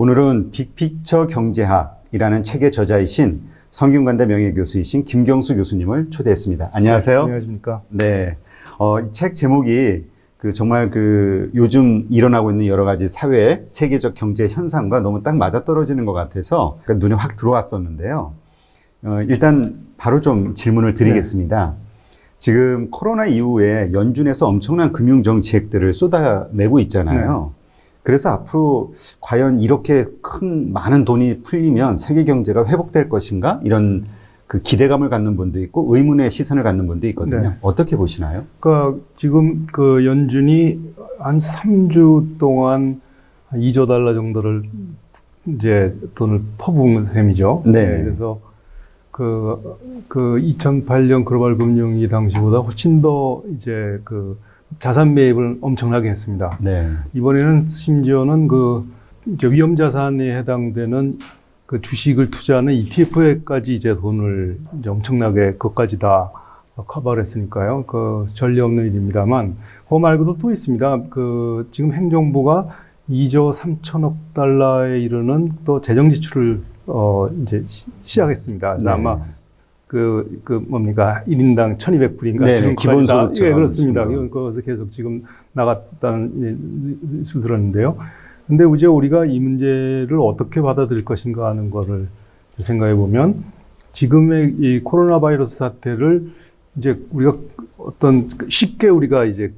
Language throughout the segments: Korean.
오늘은 빅픽처 경제학이라는 책의 저자이신 성균관대 명예교수이신 김경수 교수님을 초대했습니다. 안녕하세요. 네, 안녕하십니까. 네. 이 책 제목이 정말 요즘 일어나고 있는 여러 가지 사회, 세계적 경제 현상과 너무 딱 맞아떨어지는 것 같아서 눈에 확 들어왔었는데요. 일단 바로 좀 질문을 드리겠습니다. 네. 지금 코로나 이후에 연준에서 엄청난 금융 정책들을 쏟아내고 있잖아요. 네. 그래서 앞으로 과연 이렇게 많은 돈이 풀리면 세계 경제가 회복될 것인가? 이런 기대감을 갖는 분도 있고 의문의 시선을 갖는 분도 있거든요. 네. 어떻게 보시나요? 그러니까 지금 연준이 한 3주 동안 2조 달러 정도를 이제 돈을 퍼부은 셈이죠. 네. 그래서 2008년 글로벌 금융위 당시보다 훨씬 더 이제 자산 매입을 엄청나게 했습니다. 네. 이번에는 심지어는 이제 위험 자산에 해당되는 주식을 투자하는 ETF에까지 이제 돈을 이제 엄청나게 그것까지 다 커버를 했으니까요. 전례 없는 일입니다만, 그거 말고도 또 있습니다. 지금 행정부가 2조 3천억 달러에 이르는 또 재정 지출을 이제 시작했습니다. 네. 아마 뭡니까 1인당 1,200불인가 네, 지금 기본소득. 예, 그렇습니다. 그것을 계속 지금 나갔다는 뉴스 들었는데요. 근데 이제 우리가 이 문제를 어떻게 받아들일 것인가 하는 거를 생각해 보면 지금의 이 코로나 바이러스 사태를 이제 우리가 쉽게 우리가 이제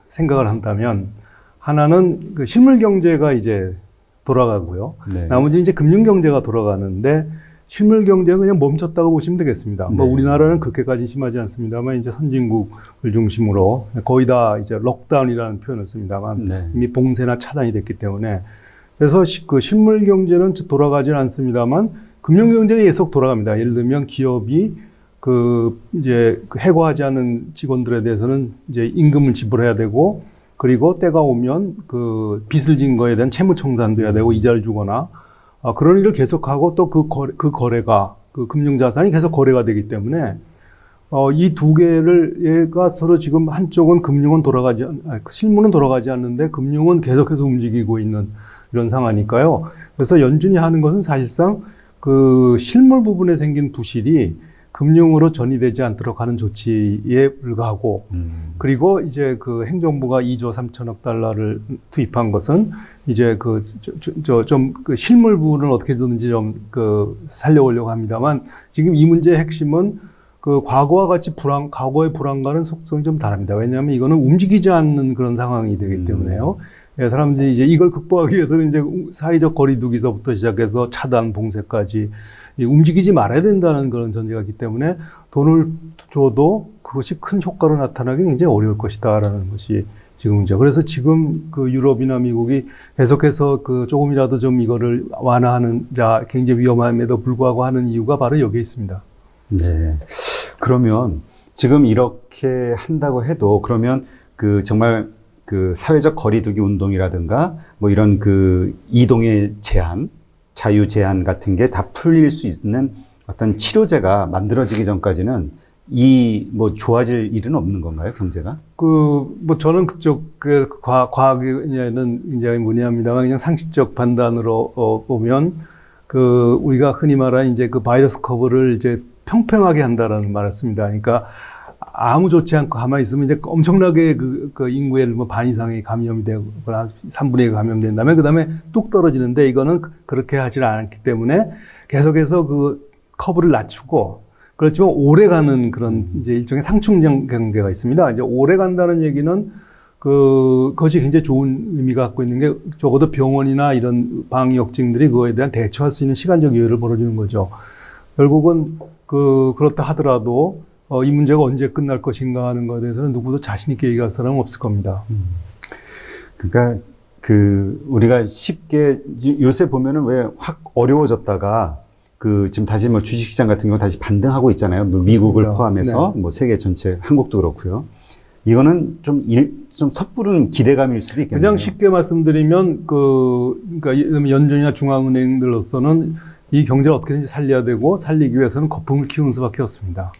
생각을 한다면 하나는 실물 경제가 이제 돌아가고요. 네. 나머지 이제 금융 경제가 돌아가는데 실물 경제는 그냥 멈췄다고 보시면 되겠습니다. 네. 우리나라는 그렇게까지 심하지 않습니다만 이제 선진국을 중심으로 거의 다 이제 록다운이라는 표현을 씁니다만 네. 이미 봉쇄나 차단이 됐기 때문에 그래서 실물 경제는 돌아가지는 않습니다만 금융 경제는 계속 돌아갑니다. 예를 들면 기업이 이제 해고하지 않은 직원들에 대해서는 이제 임금을 지불해야 되고 그리고 때가 오면 빚을 진 거에 대한 채무 청산도 해야 되고 이자를 주거나 그런 일을 계속하고 또 거래가 금융자산이 계속 거래가 되기 때문에 이 두 얘가 서로 지금 한쪽은 실물은 돌아가지 않는데 금융은 계속해서 움직이고 있는 이런 상황이니까요. 그래서 연준이 하는 것은 사실상 실물 부분에 생긴 부실이 금융으로 전이되지 않도록 하는 조치에 불과하고, 그리고 이제 행정부가 2조 3천억 달러를 투입한 것은 이제 실물 부분을 어떻게든지 좀 살려오려고 합니다만, 지금 이 문제의 핵심은 과거와 같이 과거의 불안과는 속성이 좀 다릅니다. 왜냐하면 이거는 움직이지 않는 그런 상황이 되기 때문에요. 사람들이 이제 이걸 극복하기 위해서는 이제 사회적 거리두기서부터 시작해서 차단, 봉쇄까지 움직이지 말아야 된다는 그런 전제가 있기 때문에 돈을 줘도 그것이 큰 효과로 나타나기 굉장히 어려울 것이다라는 것이 지금 문제. 그래서 지금 유럽이나 미국이 계속해서 조금이라도 좀 이거를 완화하는 굉장히 위험함에도 불구하고 하는 이유가 바로 여기에 있습니다. 네. 그러면 지금 이렇게 한다고 해도 그러면 정말 사회적 거리두기 운동이라든가 이런 이동의 제한, 자유 제한 같은 게 다 풀릴 수 있는 어떤 치료제가 만들어지기 전까지는 좋아질 일은 없는 건가요, 경제가? 저는 그쪽, 과학에는 굉장히 문의합니다만, 그냥 상식적 판단으로 보면, 우리가 흔히 말하는 이제 바이러스 커브를 이제 평평하게 한다라는 말을 씁니다. 그러니까 아무 좋지 않고 가만히 있으면 이제 엄청나게 인구의 반 이상이 감염이 되거나 3분의 1이 감염된다면 그 다음에 뚝 떨어지는데 이거는 그렇게 하질 않기 때문에 계속해서 커브를 낮추고 그렇지만 오래 가는 그런 이제 일종의 상충 경계가 있습니다. 이제 오래 간다는 얘기는 그것이 굉장히 좋은 의미가 갖고 있는 게 적어도 병원이나 이런 방역증들이 그거에 대한 대처할 수 있는 시간적 여유를 벌어주는 거죠. 결국은 그렇다 하더라도 이 문제가 언제 끝날 것인가 하는 것에 대해서는 누구도 자신 있게 얘기할 사람은 없을 겁니다. 그러니까 우리가 쉽게 요새 보면은 왜 확 어려워졌다가 지금 다시 주식시장 같은 경우 다시 반등하고 있잖아요. 미국을 그렇습니다. 포함해서 네. 세계 전체 한국도 그렇고요. 이거는 좀 섣부른 기대감일 수도 있겠네요. 그냥 쉽게 말씀드리면 그러니까 연준이나 중앙은행들로서는 이 경제를 어떻게든지 살려야 되고 살리기 위해서는 거품을 키우는 수밖에 없습니다.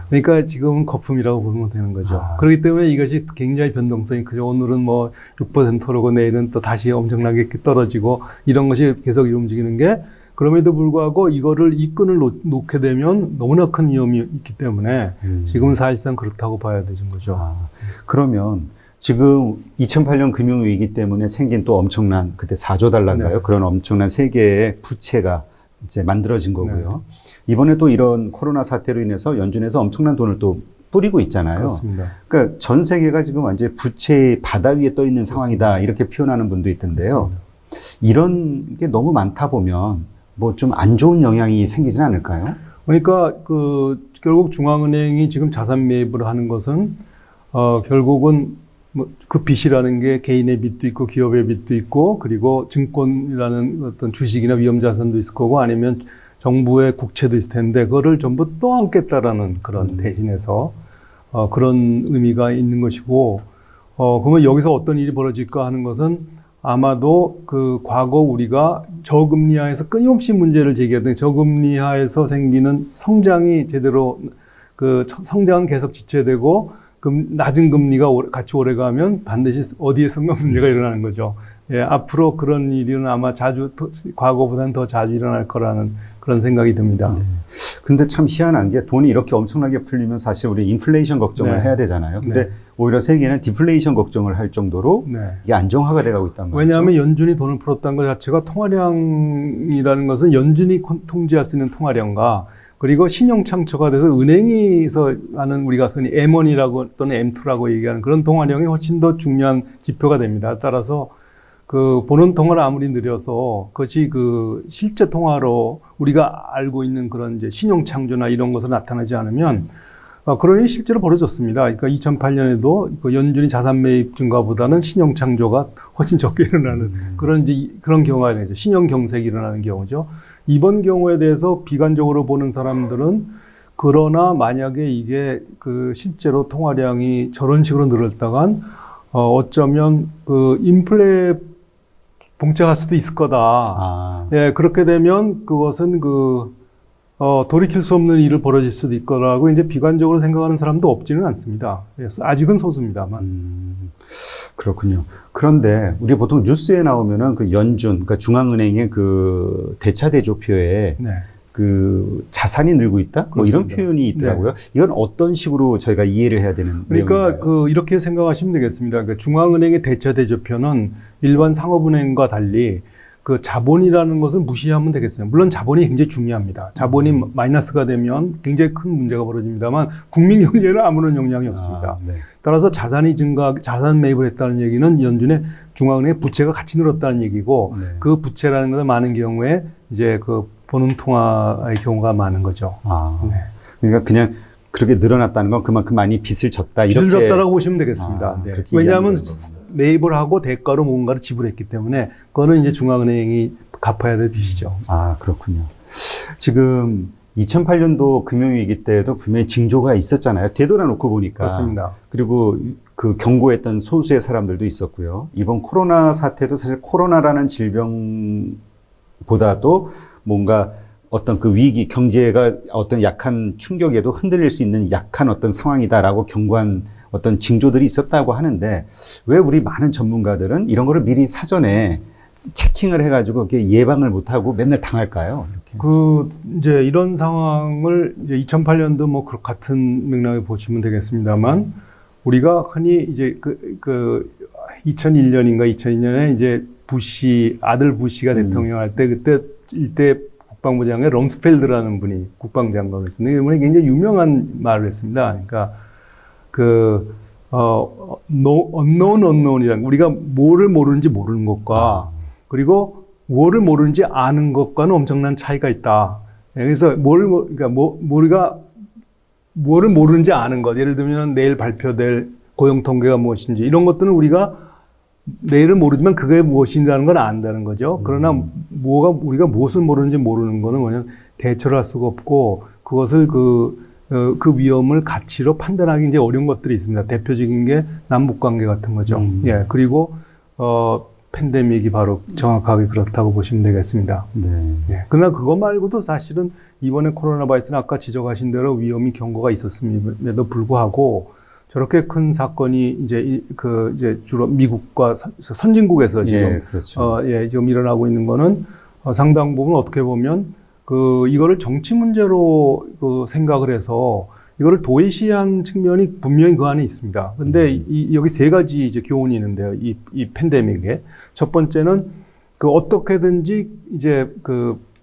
그러니까 지금은 거품이라고 보면 되는 거죠. 그렇기 때문에 이것이 굉장히 변동성이 크죠. 오늘은 뭐 6%고 내일은 또 다시 엄청나게 떨어지고 이런 것이 계속 움직이는 게 그럼에도 불구하고 이거를 이 끈을 놓게 되면 너무나 큰 위험이 있기 때문에 지금은 사실상 그렇다고 봐야 되는 거죠. 그러면 지금 2008년 금융위기 때문에 생긴 또 엄청난 그때 4조 달러인가요? 네. 그런 엄청난 세계의 부채가 이제 만들어진 거고요. 네. 이번에 또 이런 코로나 사태로 인해서 연준에서 엄청난 돈을 또 뿌리고 있잖아요. 그렇습니다. 그러니까 전 세계가 지금 완전히 부채의 바다 위에 떠 있는 상황이다. 그렇습니다. 이렇게 표현하는 분도 있던데요. 그렇습니다. 이런 게 너무 많다 보면 뭐 좀 안 좋은 영향이 생기진 않을까요? 그러니까 결국 중앙은행이 지금 자산 매입을 하는 것은 결국은 뭐 그 빚이라는 게 개인의 빚도 있고 기업의 빚도 있고 그리고 증권이라는 어떤 주식이나 위험자산도 있을 거고 아니면 정부의 국채도 있을 텐데 그거를 전부 떠안겠다라는 그런 대신에서 그런 의미가 있는 것이고 그러면 여기서 어떤 일이 벌어질까 하는 것은 아마도 그 과거 우리가 저금리하에서 끊임없이 문제를 제기하던 저금리하에서 생기는 성장이 제대로 성장은 계속 지체되고 낮은 금리가 같이 오래가면 반드시 어디에선가 문제가 일어나는 거죠. 예, 앞으로 그런 일은 아마 과거보다는 더 자주 일어날 거라는 그런 생각이 듭니다. 네. 근데 참 희한한 게 돈이 이렇게 엄청나게 풀리면 사실 우리 인플레이션 걱정을 네. 해야 되잖아요. 근데 네. 오히려 세계는 디플레이션 걱정을 할 정도로 네. 이게 안정화가 돼가고 있단 말이죠. 왜냐하면 연준이 돈을 풀었다는 것 자체가 통화량이라는 것은 연준이 통제할 수 있는 통화량과 그리고 신용 창조가 돼서 은행에서 하는 우리가 흔히 M1이라고 또는 M2라고 얘기하는 그런 통화량이 훨씬 더 중요한 지표가 됩니다. 따라서 보는 통화를 아무리 느려서 그것이 실제 통화로 우리가 알고 있는 그런 이제 신용 창조나 이런 것을 나타나지 않으면 그런 일이 실제로 벌어졌습니다. 그러니까 2008년에도 연준이 자산 매입 증가보다는 신용 창조가 훨씬 적게 일어나는 그런 경우가 되죠. 신용 경색이 일어나는 경우죠. 이번 경우에 대해서 비관적으로 보는 사람들은 그러나 만약에 이게 실제로 통화량이 저런 식으로 늘었다간 어쩌면 인플레 봉착할 수도 있을 거다. 예, 그렇게 되면 그것은 돌이킬 수 없는 일을 벌어질 수도 있거라고 이제 비관적으로 생각하는 사람도 없지는 않습니다. 그래서 아직은 소수입니다만. 그렇군요. 그런데 우리 보통 뉴스에 나오면은 연준, 그러니까 중앙은행의 대차 대조표에 네. 자산이 늘고 있다? 뭐 이런 표현이 있더라고요. 네. 이건 어떤 식으로 저희가 이해를 해야 되는 그러니까 내용인가요? 이렇게 생각하시면 되겠습니다. 중앙은행의 대차 대조표는 일반 상업은행과 달리 자본이라는 것을 무시하면 되겠어요. 물론 자본이 굉장히 중요합니다. 자본이 마이너스가 되면 굉장히 큰 문제가 벌어집니다만 국민 경제는 아무런 영향이 없습니다. 네. 따라서 자산 매입을 했다는 얘기는 연준의 중앙은행의 부채가 같이 늘었다는 얘기고 네. 그 부채라는 것은 많은 경우에 이제 보는 통화의 경우가 많은 거죠. 네. 네. 그러니까 그냥 그렇게 늘어났다는 건 그만큼 많이 빚을 졌다. 이렇게 빚을 졌다라고 보시면 되겠습니다. 네. 왜냐하면 매입을 하고 대가로 뭔가를 지불했기 때문에 그거는 이제 중앙은행이 갚아야 될 빚이죠. 그렇군요. 지금 2008년도 금융위기 때도 분명히 징조가 있었잖아요. 되돌아놓고 보니까. 그렇습니다. 그리고 경고했던 소수의 사람들도 있었고요. 이번 코로나 사태도 사실 코로나라는 질병보다도 뭔가 어떤 위기, 경제가 어떤 약한 충격에도 흔들릴 수 있는 약한 어떤 상황이다라고 경고한 어떤 징조들이 있었다고 하는데 왜 우리 많은 전문가들은 이런 거를 미리 사전에 체킹을 해가지고 이렇게 예방을 못하고 맨날 당할까요? 이렇게. 이제 이런 상황을 이제 2008년도 뭐 같은 맥락에 보시면 되겠습니다만 우리가 흔히 이제 2001년인가 2002년에 이제 아들 부시가 대통령할 때 이때 국방부장의 럼스펠드라는 분이 국방장관을 했었는데 이분이 굉장히 유명한 말을 했습니다. 그러니까 unknown이라는 우리가 뭐를 모르는지 모르는 것과 그리고 뭐를 모르는지 아는 것과는 엄청난 차이가 있다. 그래서 우리가 뭐를 모르는지 아는 것, 예를 들면 내일 발표될 고용 통계가 무엇인지 이런 것들은 우리가 내일은 모르지만 그게 무엇이라는 건 안다는 거죠. 그러나 우리가 무엇을 모르는지 모르는 거는 뭐냐면 대처를 할 수가 없고 그것을 그 위험을 가치로 판단하기 이제 어려운 것들이 있습니다. 대표적인 게 남북 관계 같은 거죠. 예. 그리고 팬데믹이 바로 정확하게 그렇다고 보시면 되겠습니다. 네. 예. 그러나 그거 말고도 사실은 이번에 코로나 바이러스는 아까 지적하신 대로 위험이 경고가 있었음에도 불구하고 저렇게 큰 사건이 이제 이제 주로 미국과 선진국에서 지금 예, 그렇죠. 지금 일어나고 있는 거는 상당 부분 어떻게 보면 이거를 정치 문제로 생각을 해서 이거를 도외시한 측면이 분명히 그 안에 있습니다. 근데 여기 세 가지 이제 교훈이 있는데요. 이 팬데믹에. 첫 번째는 어떻게든지 이제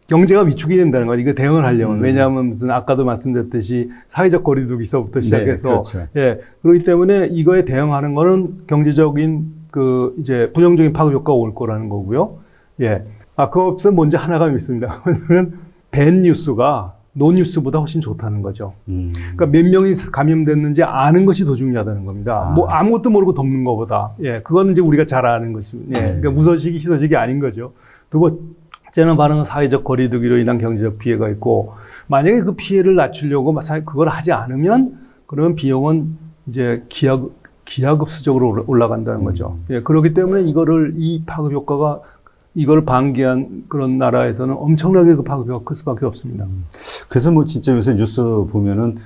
경제가 위축이 된다는 거예요. 이거 대응을 하려면. 왜냐하면 무슨 아까도 말씀드렸듯이 사회적 거리두기서부터 시작해서. 네, 그렇죠. 예. 그렇기 때문에 이거에 대응하는 거는 경제적인 이제 부정적인 파급 효과가 올 거라는 거고요. 예. 그것은 먼저 하나가 있습니다. 왜냐면 밴 뉴스가 노 뉴스보다 훨씬 좋다는 거죠. 그러니까 몇 명이 감염됐는지 아는 것이 더 중요하다는 겁니다. 뭐 아무것도 모르고 덮는 것보다. 예, 그거는 이제 우리가 잘 아는 것입니다. 예, 그러니까 무서식이 희소식이 아닌 거죠. 두 번째는 바로 사회적 거리두기로 인한 경제적 피해가 있고, 만약에 그 피해를 낮추려고 그걸 하지 않으면 그러면 비용은 이제 기하급수적으로 올라간다는 거죠. 예, 그렇기 때문에 이 파급 효과가 이걸 방기한 그런 나라에서는 엄청나게 그 파급효과가 클 수밖에 없습니다. 그래서 뭐 진짜 요새 뉴스 보면은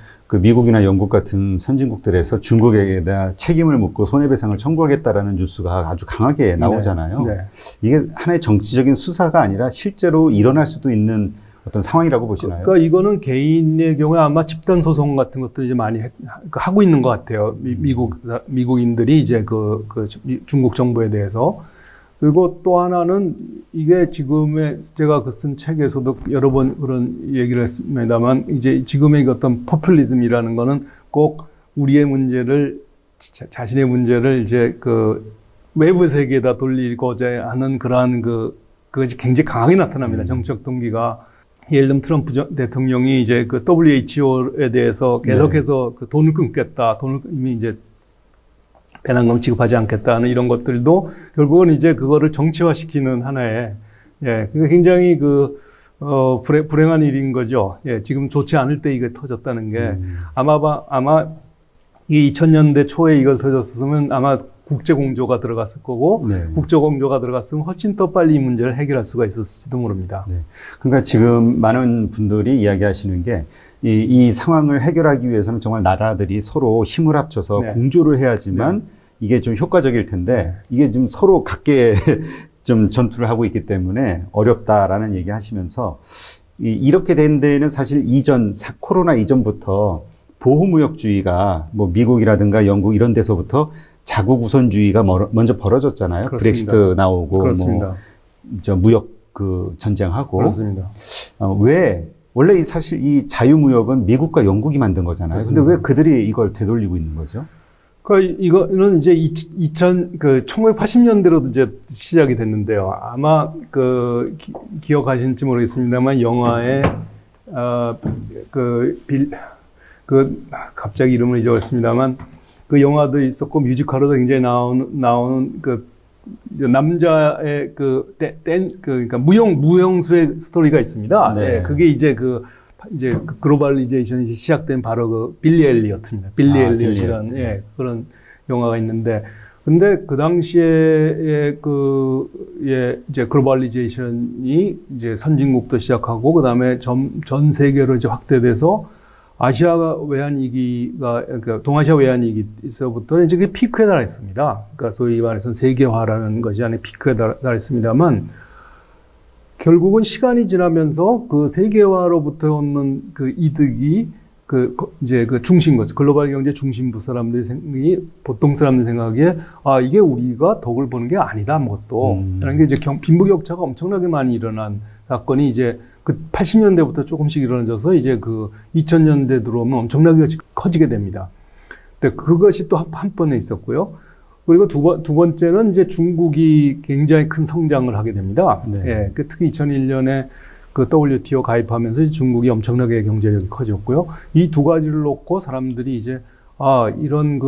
미국이나 영국 같은 선진국들에서 중국에게다 책임을 묻고 손해배상을 청구하겠다라는 뉴스가 아주 강하게 나오잖아요. 네. 이게 하나의 정치적인 수사가 아니라 실제로 일어날 수도 있는 어떤 상황이라고 보시나요? 그러니까 이거는 개인의 경우에 아마 집단 소송 같은 것도 이제 많이 하고 있는 것 같아요. 미국인들이 이제 중국 정부에 대해서. 그리고 또 하나는 이게 지금의 제가 쓴 책에서도 여러 번 그런 얘기를 했습니다만, 이제 지금의 어떤 포퓰리즘이라는 거는 꼭 우리의 문제를, 자신의 문제를 이제 외부 세계에다 돌리고자 하는 그러한 그것이 굉장히 강하게 나타납니다. 정책 동기가. 예를 들면 트럼프 대통령이 이제 WHO에 대해서 계속해서 돈을 끊겠다. 돈을 이미 이제 배낭금 지급하지 않겠다는 이런 것들도 결국은 이제 그거를 정치화시키는 하나의, 굉장히 불행한 일인 거죠. 예, 지금 좋지 않을 때 이게 터졌다는 게 아마 이 2000년대 초에 이걸 터졌으면 아마 국제공조가 들어갔을 거고, 국제공조가 들어갔으면 훨씬 더 빨리 이 문제를 해결할 수가 있었을지도 모릅니다. 네. 그러니까 지금 많은 분들이 이야기하시는 게 이 상황을 해결하기 위해서는 정말 나라들이 서로 힘을 합쳐서 공조를 해야지만 이게 좀 효과적일 텐데 이게 좀 서로 각계 좀 전투를 하고 있기 때문에 어렵다라는 얘기 하시면서 이렇게 된 데는 사실 코로나 이전부터 보호무역주의가 뭐 미국이라든가 영국 이런 데서부터 자국 우선주의가 먼저 벌어졌잖아요. 그렇습니다. 브렉시트 나오고 그렇습니다. 무역 전쟁하고. 그렇습니다. 원래 사실 이 자유무역은 미국과 영국이 만든 거잖아요. 그렇습니다. 근데 왜 그들이 이걸 되돌리고 있는 거죠? 이거는 이제 1980년대로도 이제 시작이 됐는데요. 아마 기억하실지 모르겠습니다만 영화에 갑자기 이름을 잊어버렸습니다만 그 영화도 있었고 뮤지컬로도 굉장히 나오는 이제 남자의 그러니까 무용수의 스토리가 있습니다. 네. 그게 이제 글로벌리제이션이 시작된 바로 빌리 엘리엇입니다. 빌리 엘리엇이라는 그런 영화가 있는데, 근데 그 당시에 이제 글로벌리제이션이 이제 선진국도 시작하고 그다음에 전 세계로 이제 확대돼서 아시아 외환위기가, 그러니까 동아시아 외환위기에서부터 이제 그게 피크에 달했습니다. 그러니까 소위 말해서 세계화라는 것이 안에 피크에 달했습니다만, 결국은 시간이 지나면서 그 세계화로부터 오는 그 이득이 이제 중심 것이 글로벌 경제 중심부 보통 사람들 생각에 이게 우리가 덕을 보는 게 아니다, 아무것도. 라는 게 이제 빈부격차가 엄청나게 많이 일어난 사건이 이제 80년대부터 조금씩 일어나져서 이제 2000년대 들어오면 엄청나게 커지게 됩니다. 근데 그것이 또 한 번에 있었고요. 그리고 두 번째는 이제 중국이 굉장히 큰 성장을 하게 됩니다. 특히 2001년에 WTO 가입하면서 중국이 엄청나게 경제력이 커졌고요. 이 두 가지를 놓고 사람들이 이제 이런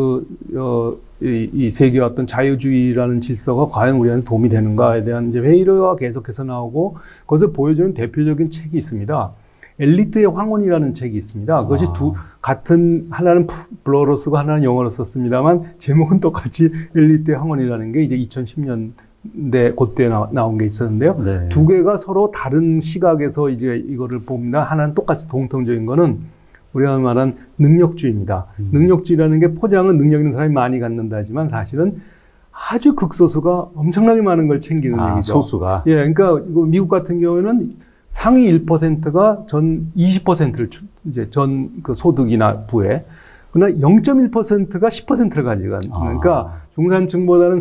이 세계의 어떤 자유주의라는 질서가 과연 우리한테 도움이 되는가에 대한 이제 회의가 계속해서 나오고, 거기서 보여주는 대표적인 책이 있습니다. 엘리트의 황혼이라는 책이 있습니다. 그것이 하나는 불어로 쓰고 하나는 영어로 썼습니다만, 제목은 똑같이 엘리트의 황혼이라는 게 이제 2010년 그때 나온 게 있었는데요. 네. 두 개가 서로 다른 시각에서 이제 이거를 봅니다. 하나는 똑같이 공통적인 거는 우리가 말한 능력주의입니다. 능력주의라는 게 포장은 능력 있는 사람이 많이 갖는다 하지만 사실은 아주 극소수가 엄청나게 많은 걸 챙기는 얘기죠. 소수가. 예, 그러니까 미국 같은 경우에는 상위 1%가 전 20%를 이제 전 그 소득이나 부에, 그러나 0.1%가 10%를 가져가는. 그러니까 중산층보다는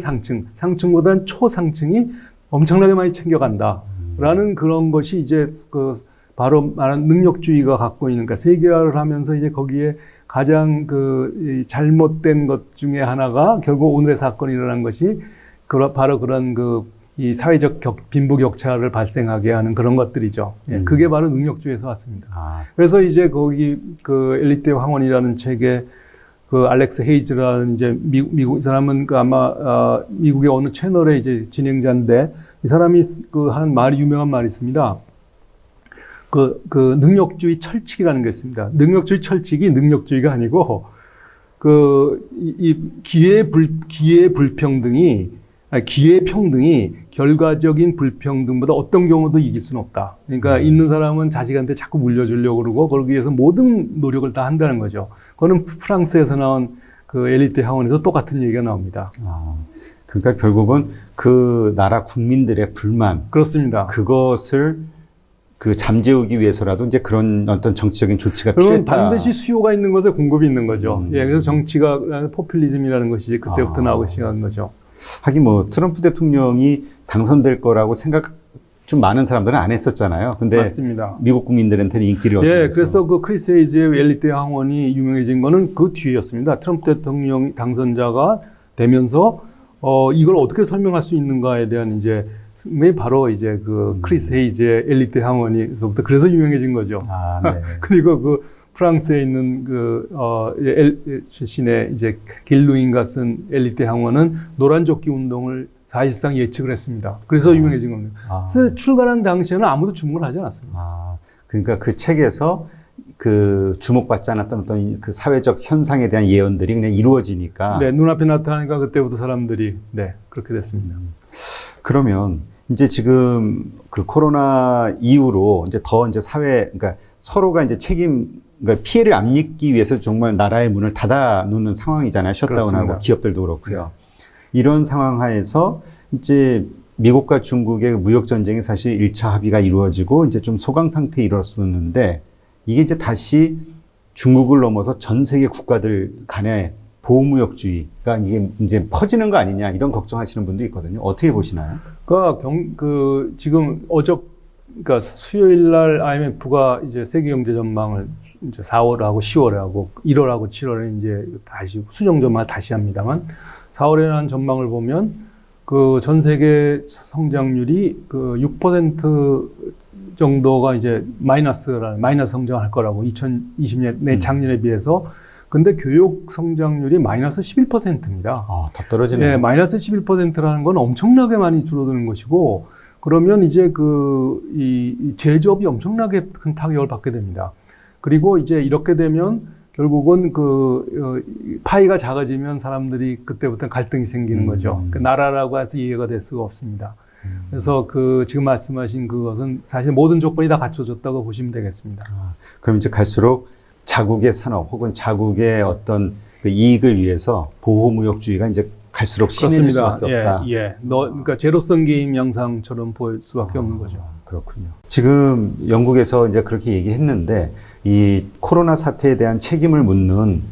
상층보다는 초상층이 엄청나게 많이 챙겨간다라는 그런 것이 이제 그 바로 말한 능력주의가 갖고 있는, 그러니까 세계화를 하면서 이제 거기에 가장 이 잘못된 것 중에 하나가 결국 오늘의 사건이 일어난 것이 바로 그런 이 사회적 빈부격차를 발생하게 하는 그런 것들이죠. 예, 그게 바로 능력주의에서 왔습니다. 그래서 이제 거기 엘리트의 황혼이라는 책에 알렉스 헤이즈라는 이제 미국 이 사람은 아마 미국의 어느 채널의 이제 진행자인데, 이 사람이 하는 말이 유명한 말이 있습니다. 능력주의 철칙이라는 게 있습니다. 능력주의 철칙이 능력주의가 아니고, 이 기회 평등이 결과적인 불평등보다 어떤 경우도 이길 수는 없다. 그러니까 있는 사람은 자식한테 자꾸 물려주려고 그러고, 그러기 위해서 모든 노력을 다 한다는 거죠. 그거는 프랑스에서 나온 엘리트 학원에서 똑같은 얘기가 나옵니다. 그러니까 결국은 그 나라 국민들의 불만. 그렇습니다. 그것을 잠재우기 위해서라도 이제 그런 어떤 정치적인 조치가 필요했다. 반드시 수요가 있는 것에 공급이 있는 거죠. 예, 그래서 정치가 포퓰리즘이라는 것이 이제 그때부터 나오기 시작한 거죠. 하긴 트럼프 대통령이 당선될 거라고 생각 좀 많은 사람들은 안 했었잖아요. 근데 맞습니다. 미국 국민들한테는 인기를 얻으면서. 예, 그래서 크리스 헤이즈의 엘리트 항원이 유명해진 거는 그 뒤였습니다. 트럼프 대통령 당선자가 되면서 이걸 어떻게 설명할 수 있는가에 대한 이제 바로 이제 크리스 헤이즈의 엘리트 항원이서부터 그래서 유명해진 거죠. 네. 그리고 프랑스에 있는 출신의 이제 길 루잉가 쓴 엘리트 항원은 노란조끼 운동을 사실상 예측을 했습니다. 그래서 유명해진 겁니다. 그래서 출간한 당시에는 아무도 주목을 하지 않았습니다. 그러니까 그 책에서 주목받지 않았던 어떤 사회적 현상에 대한 예언들이 그냥 이루어지니까. 네, 눈앞에 나타나니까 그때부터 사람들이 그렇게 됐습니다. 그러면 이제 지금 코로나 이후로 이제 더 이제 그러니까 서로가 이제 그러니까 피해를 안 입기 위해서 정말 나라의 문을 닫아 놓는 상황이잖아요. 셧다운하고 그렇습니다. 기업들도 그렇고요. 이런 상황 하에서 이제 미국과 중국의 무역 전쟁이 사실 1차 합의가 이루어지고 이제 좀 소강 상태에 이뤘었는데, 이게 이제 다시 중국을 넘어서 전 세계 국가들 간의 보호무역주의가 이게 이제 퍼지는 거 아니냐, 이런 걱정하시는 분도 있거든요. 어떻게 보시나요? 지금 그러니까 수요일 날 IMF가 이제 세계 경제 전망을 이제 4월에 하고 10월에 하고 1월하고 7월에 이제 다시 수정 전망을 다시 합니다만, 4월에 한 전망을 보면 전 세계 성장률이 6% 정도가 이제 마이너스 성장할 거라고 2020년 작년에 비해서. 근데 교육 성장률이 마이너스 11%입니다. 더 떨어지네요. 네, 마이너스 11%라는 건 엄청나게 많이 줄어드는 것이고, 그러면 이제 이 제조업이 엄청나게 큰 타격을 받게 됩니다. 그리고 이제 이렇게 되면 결국은 파이가 작아지면 사람들이 그때부터 갈등이 생기는 거죠. 나라라고 해서 이해가 될 수가 없습니다. 그래서 지금 말씀하신 그것은 사실 모든 조건이 다 갖춰졌다고 보시면 되겠습니다. 그럼 이제 갈수록 자국의 산업 혹은 자국의 어떤 이익을 위해서 보호무역주의가 이제 갈수록 심해질 수밖에 없다. 그러니까 제로섬 게임 양상처럼 보일 수밖에 없는 거죠. 그렇군요. 지금 영국에서 이제 그렇게 얘기했는데, 이 코로나 사태에 대한 책임을 묻는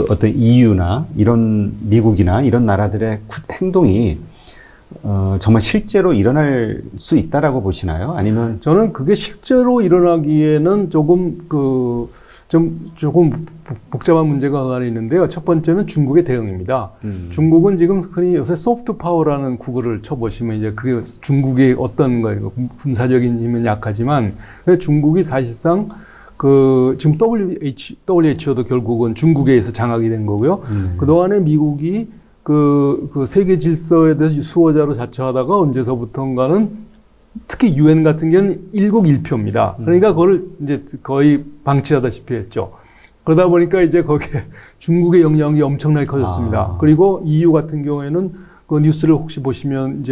어떤 EU나 이런 미국이나 이런 나라들의 행동이 정말 실제로 일어날 수 있다라고 보시나요? 아니면? 저는 그게 실제로 일어나기에는 조금 복잡한 문제가 하나 있는데요. 첫 번째는 중국의 대응입니다. 중국은 지금 흔히 요새 소프트 파워라는 구글을 쳐보시면 이제 그게 중국의 어떤 거예요. 군사적인 힘은 약하지만, 중국이 사실상 지금 WHO도 결국은 중국에 의해서 장악이 된 거고요. 그동안에 미국이 세계 질서에 대해서 수호자로 자처하다가 언제서부턴가는 특히 UN 같은 경우는 일국 일표입니다. 그러니까 그걸 이제 거의 방치하다시피 했죠. 그러다 보니까 이제 거기에 중국의 영향이 엄청나게 커졌습니다. 그리고 EU 같은 경우에는 그 뉴스를 혹시 보시면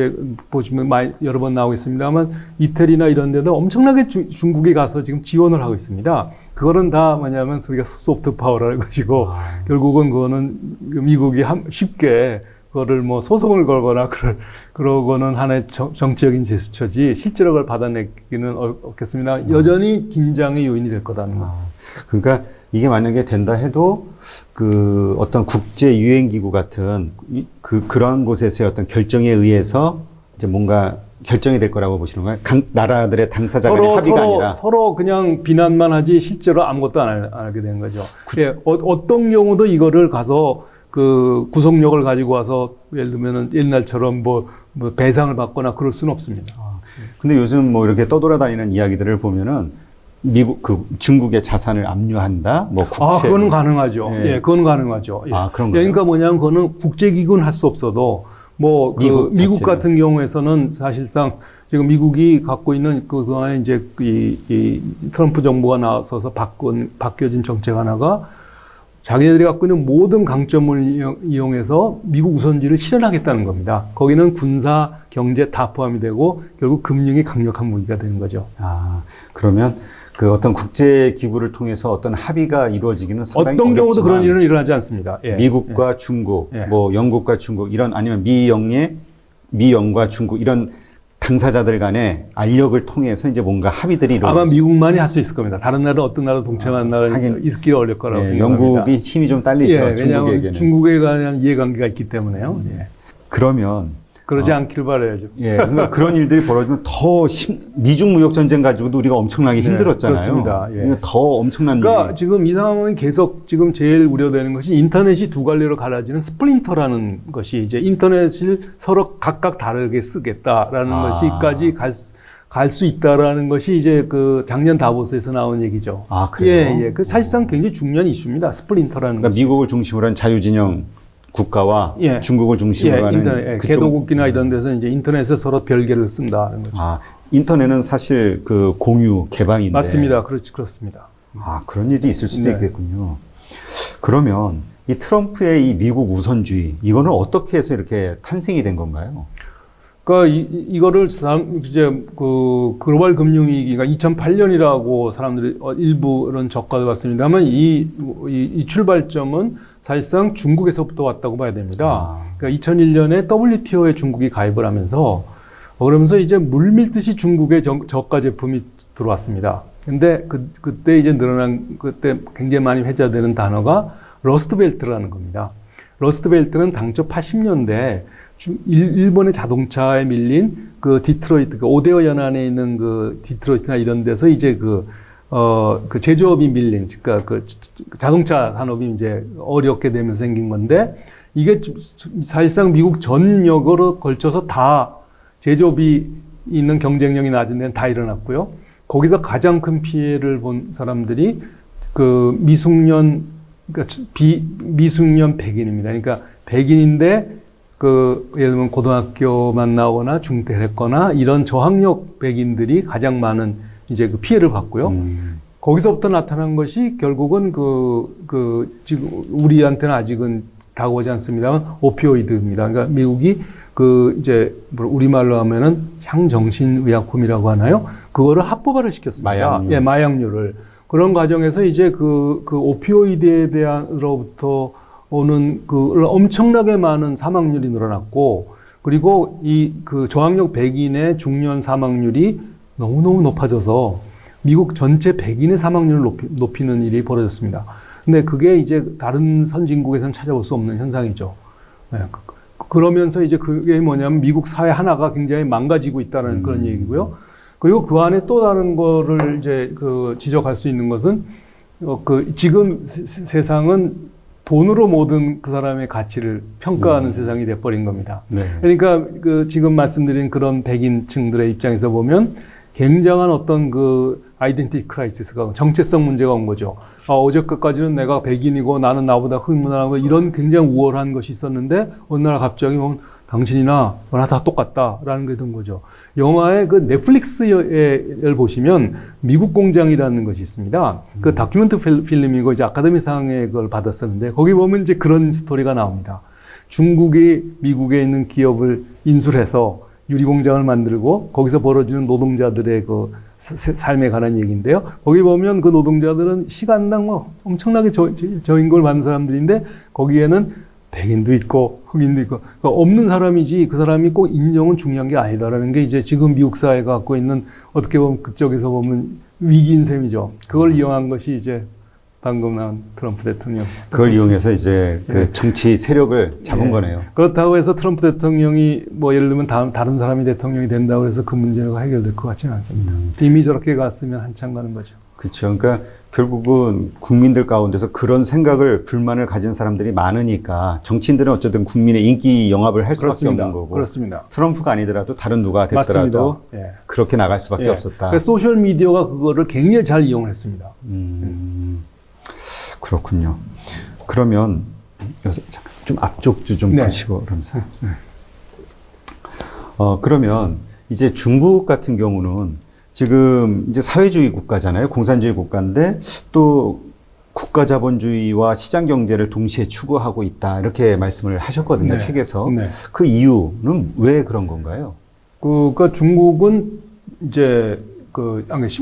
여러 번 나오겠습니다만 이태리나 이런 데도 엄청나게 중국에 가서 지금 지원을 하고 있습니다. 그거는 다 뭐냐면 우리가 소프트 파워라는 것이고 결국은 그거는 미국이 쉽게 그거를 뭐 소송을 걸거나 그러고는 하나의 정치적인 제스처지 실제로 그걸 받아내기는 어렵겠습니다. 여전히 긴장의 요인이 될 거다는 거. 그러니까 이게 만약에 된다 해도 그 어떤 국제 유엔 기구 같은 그런 곳에서의 어떤 결정에 의해서 이제 뭔가 결정이 될 거라고 보시는 거예요? 나라들의 당사자 간의 합의가 아니라 서로 그냥 비난만 하지 실제로 아무것도 안 하게 되는 거죠. 예, 어떤 경우도 이거를 가서 그 구속력을 가지고 와서 예를 들면은 옛날처럼 뭐 배상을 받거나 그럴 수는 없습니다. 근데 요즘 뭐 이렇게 떠돌아다니는 이야기들을 보면은 중국의 자산을 압류한다, 뭐 국채. 그거는 가능하죠. 예. 예, 그건 가능하죠. 예. 그런 거예요? 그러니까 뭐냐면 그거는 국제기구는 할 수 없어도 뭐 미국 같은 경우에서는 사실상 지금 미국이 갖고 있는 그 안에 이제 이 트럼프 정부가 나서서 바뀌어진 정책 하나가 자기네들이 갖고 있는 모든 강점을 이용해서 미국 우선주의를 실현하겠다는 겁니다. 거기는 군사, 경제 다 포함이 되고 결국 금융이 강력한 무기가 되는 거죠. 그러면 그 어떤 국제 기구를 통해서 어떤 합의가 이루어지기는 상당히 어떤 경우도 어렵지만 그런 일은 일어나지 않습니다. 예. 미국과 중국, 예. 뭐 영국과 중국 이런 아니면 미영과 중국 이런 당사자들 간의 알력을 통해서 이제 뭔가 합의들이 이루어지죠. 아마 미국만이 할 수 있을 겁니다. 다른 나라 어떤 나라 동참한 나라는 있기 어려울 거라고 생각합니다. 영국이 힘이 좀 딸리죠. 왜냐하면 중국에게는. 중국에 관한 이해관계가 있기 때문에요. 예. 그러면 그러지 않길 바라야죠. 예, 그러니까 그런 일들이 벌어지면 더 미중 무역 전쟁 가지고도 우리가 엄청나게 힘들었잖아요. 그렇습니다. 예. 더 엄청난 그러니까 일이. 지금 이 상황은 계속 지금 제일 우려되는 것이 인터넷이 두 갈래로 갈라지는 스플린터라는 것이 이제 인터넷을 서로 각각 다르게 쓰겠다라는 것이까지 갈 수 있다라는 것이 이제 그 작년 다보스에서 나온 얘기죠. 그래요? 예. 그 사실상 굉장히 중요한 이슈입니다. 스플린터라는 그러니까 것이. 미국을 중심으로 한 자유진영 국가와 중국을 중심으로 하는 인터넷, 개도국이나 이런 데서 이제 인터넷에 서로 별개를 쓴다는 거죠. 인터넷은 사실 그 공유 개방인데. 맞습니다. 그렇습니다. 그런 일이 있을 수도 있겠군요. 그러면 이 트럼프의 이 미국 우선주의 이거는 어떻게 해서 이렇게 탄생이 된 건가요? 그러니까 이거를 이제 그 글로벌 금융위기가 2008년이라고 사람들이 일부 이런 적과도 봤습니다만 이 출발점은 사실상 중국에서부터 왔다고 봐야 됩니다. 그러니까 2001년에 WTO에 중국이 가입을 하면서 그러면서 이제 물밀듯이 중국의 저가 제품이 들어왔습니다. 근데 그때 이제 그때 굉장히 많이 회자되는 단어가 러스트벨트라는 겁니다. 러스트벨트는 당초 80년대 일본의 자동차에 밀린 그 디트로이트, 그 오데오 연안에 있는 그 디트로이트나 이런 데서 이제 그 제조업이 밀린, 그러니까 그 자동차 산업이 이제 어렵게 되면서 생긴 건데, 이게 사실상 미국 전역으로 걸쳐서 다 제조업이 있는 경쟁력이 낮은 데는 다 일어났고요. 거기서 가장 큰 피해를 본 사람들이 그 미숙년 백인입니다. 그러니까 백인인데 예를 들면 고등학교만 나오거나 중퇴를 했거나 이런 저학력 백인들이 가장 많은 이제 그 피해를 받고요. 거기서부터 나타난 것이 결국은 지금 우리한테는 아직은 다가오지 않습니다만 오피오이드입니다. 그러니까 미국이 이제 우리말로 하면은 향정신의약품이라고 하나요? 그거를 합법화를 시켰습니다. 마약류를. 그런 과정에서 이제 그 오피오이드에 대한으로부터 오는 엄청나게 많은 사망률이 늘어났고, 그리고 그 저학력 백인의 중년 사망률이 너무너무 높아져서 미국 전체 백인의 사망률을 높이는 일이 벌어졌습니다. 근데 그게 이제 다른 선진국에서는 찾아볼 수 없는 현상이죠. 네. 그러면서 이제 그게 뭐냐면 미국 사회 하나가 굉장히 망가지고 있다는 그런 얘기고요. 그리고 그 안에 또 다른 거를 이제 지적할 수 있는 것은 지금 세상은 돈으로 모든 그 사람의 가치를 평가하는 세상이 돼버린 겁니다. 네. 그러니까 지금 말씀드린 그런 백인층들의 입장에서 보면 굉장한 어떤 아이덴티티 크라이시스가 정체성 문제가 온 거죠. 어제까지는 내가 백인이고 나는 나보다 흑인하고 이런 굉장히 우월한 것이 있었는데 어느 날 갑자기 당신이나 너나 다 똑같다라는 게 된 거죠. 영화의 넷플릭스를 보시면 미국 공장이라는 것이 있습니다. 그 다큐멘터리 필름이고 이제 아카데미상의 그걸 받았었는데 거기 보면 이제 그런 스토리가 나옵니다. 중국이 미국에 있는 기업을 인수해서 유리공장을 만들고 거기서 벌어지는 노동자들의 그 삶에 관한 얘기인데요. 거기 보면 그 노동자들은 시간당 뭐 엄청나게 저임금을 받는 사람들인데 거기에는 백인도 있고 흑인도 있고 그러니까 없는 사람이지 그 사람이 꼭 인정은 중요한 게 아니다라는 게 이제 지금 미국 사회가 갖고 있는 어떻게 보면 그쪽에서 보면 위기인 셈이죠. 그걸 이용한 것이 이제 방금 나온 트럼프 대통령. 그걸 이용해서 이제 그 정치 세력을 잡은 거네요. 그렇다고 해서 트럼프 대통령이 뭐 예를 들면 다른 사람이 대통령이 된다고 해서 그 문제가 해결될 것 같지는 않습니다. 이미 저렇게 갔으면 한참 가는 거죠. 그렇죠. 그러니까 결국은 국민들 가운데서 그런 생각을 불만을 가진 사람들이 많으니까 정치인들은 어쨌든 국민의 인기 영합을 할 수밖에 없는 거고. 그렇습니다. 트럼프가 아니더라도 다른 누가 됐더라도 그렇게 나갈 수밖에 없었다. 소셜 미디어가 그거를 굉장히 잘 이용을 했습니다. 그렇군요. 그러면 잠깐 좀 앞쪽도 좀 보시고 그러면서. 그러면 이제 중국 같은 경우는 지금 이제 사회주의 국가잖아요. 공산주의 국가인데 또 국가 자본주의와 시장 경제를 동시에 추구하고 있다. 이렇게 말씀을 하셨거든요. 책에서. 그 이유는 왜 그런 건가요? 그러니까 중국은 이제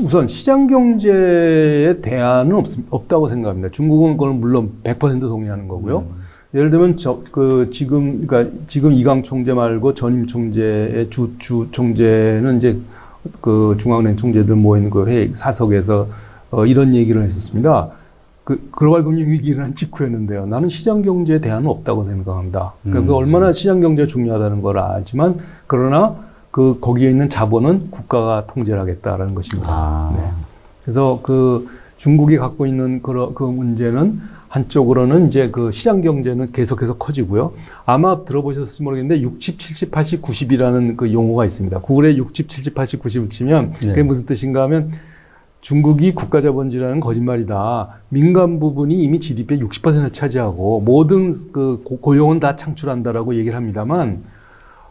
우선 시장 경제에 대안은 없다고 생각합니다. 중국은 그걸 물론 100% 동의하는 거고요. 예를 들면 지금 이강 총재 말고 전임 총재의 주 총재는 이제 그 중앙은행 총재들 모인 그 회의 사석에서 이런 얘기를 했었습니다. 그 글로벌 금융 위기 일어난 직후였는데요. 나는 시장 경제에 대안은 없다고 생각합니다. 그러니까 얼마나 시장 경제가 중요하다는 걸 알지만 그러나 거기에 있는 자본은 국가가 통제를 하겠다라는 것입니다. 그래서 그 중국이 갖고 있는 그 문제는 한쪽으로는 이제 그 시장 경제는 계속해서 커지고요. 아마 들어보셨을지 모르겠는데 60, 70, 80, 90이라는 그 용어가 있습니다. 구글에 60, 70, 80, 90을 치면 그게 무슨 뜻인가 하면 중국이 국가 자본주의라는 거짓말이다. 민간 부분이 이미 GDP의 60%를 차지하고 모든 그 고용은 다 창출한다라고 얘기를 합니다만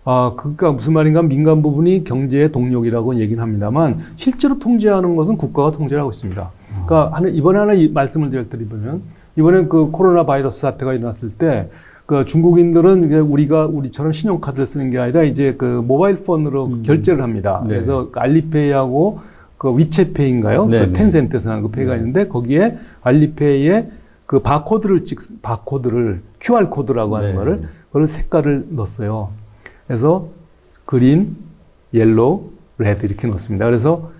그러니까 무슨 말인가 민간 부분이 경제의 동력이라고 얘기는 합니다만 실제로 통제하는 것은 국가가 통제를 하고 있습니다. 그러니까 이번에 하나 말씀을 드리면 이번에 그 코로나 바이러스 사태가 일어났을 때 그 중국인들은 우리처럼 신용카드를 쓰는 게 아니라 이제 그 모바일 폰으로 결제를 합니다. 그래서 알리페이하고 그 위챗페이인가요? 그 텐센트에서 나는 그 페이가 있는데 거기에 알리페이에 그 바코드를 QR 코드라고 하는 거를 그걸 색깔을 넣었어요. 그래서 그린, 옐로우, 레드 이렇게 넣습니다. 그래서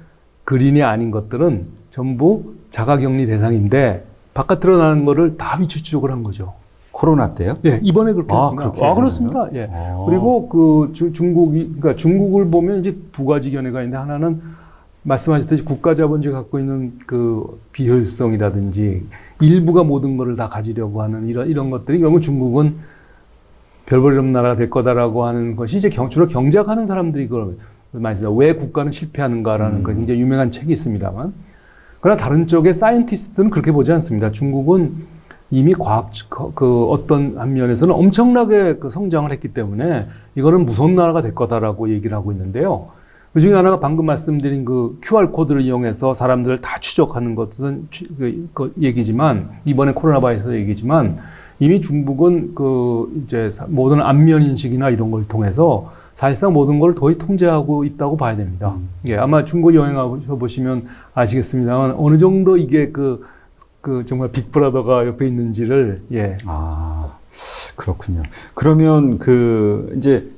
그린이 아닌 것들은 전부 자가격리 대상인데 바깥으로 나는 거를 다 위치추적을 한 거죠. 코로나 때요? 이번에 그렇게 했습니다. 그렇습니다. 그리고 그러니까 중국을 보면 이제 두 가지 견해가 있는데 하나는 말씀하셨듯이 국가 자본주의가 갖고 있는 그 비효율성이라든지 일부가 모든 것을 다 가지려고 하는 이런 것들이 결국 중국은 별볼 없는 나라가 될 거다라고 하는 것이 이제 주로 경제학하는 사람들이 그걸 많이 씁니다. 왜 국가는 실패하는가라는 건 굉장히 유명한 책이 있습니다만 그러나 다른 쪽의 사이언티스트는 그렇게 보지 않습니다. 중국은 이미 어떤 한 면에서는 엄청나게 성장을 했기 때문에 이거는 무서운 나라가 될 거다라고 얘기를 하고 있는데요. 그 중에 하나가 방금 말씀드린 그 QR코드를 이용해서 사람들을 다 추적하는 것은 그 얘기지만 이번에 코로나 바이러스 얘기지만 이미 중국은 이제 모든 안면 인식이나 이런 걸 통해서 사실상 모든 걸 거의 통제하고 있다고 봐야 됩니다. 아마 중국 여행하셔 보시면 아시겠습니다만 어느 정도 이게 정말 빅브라더가 옆에 있는지를 그렇군요. 그러면 이제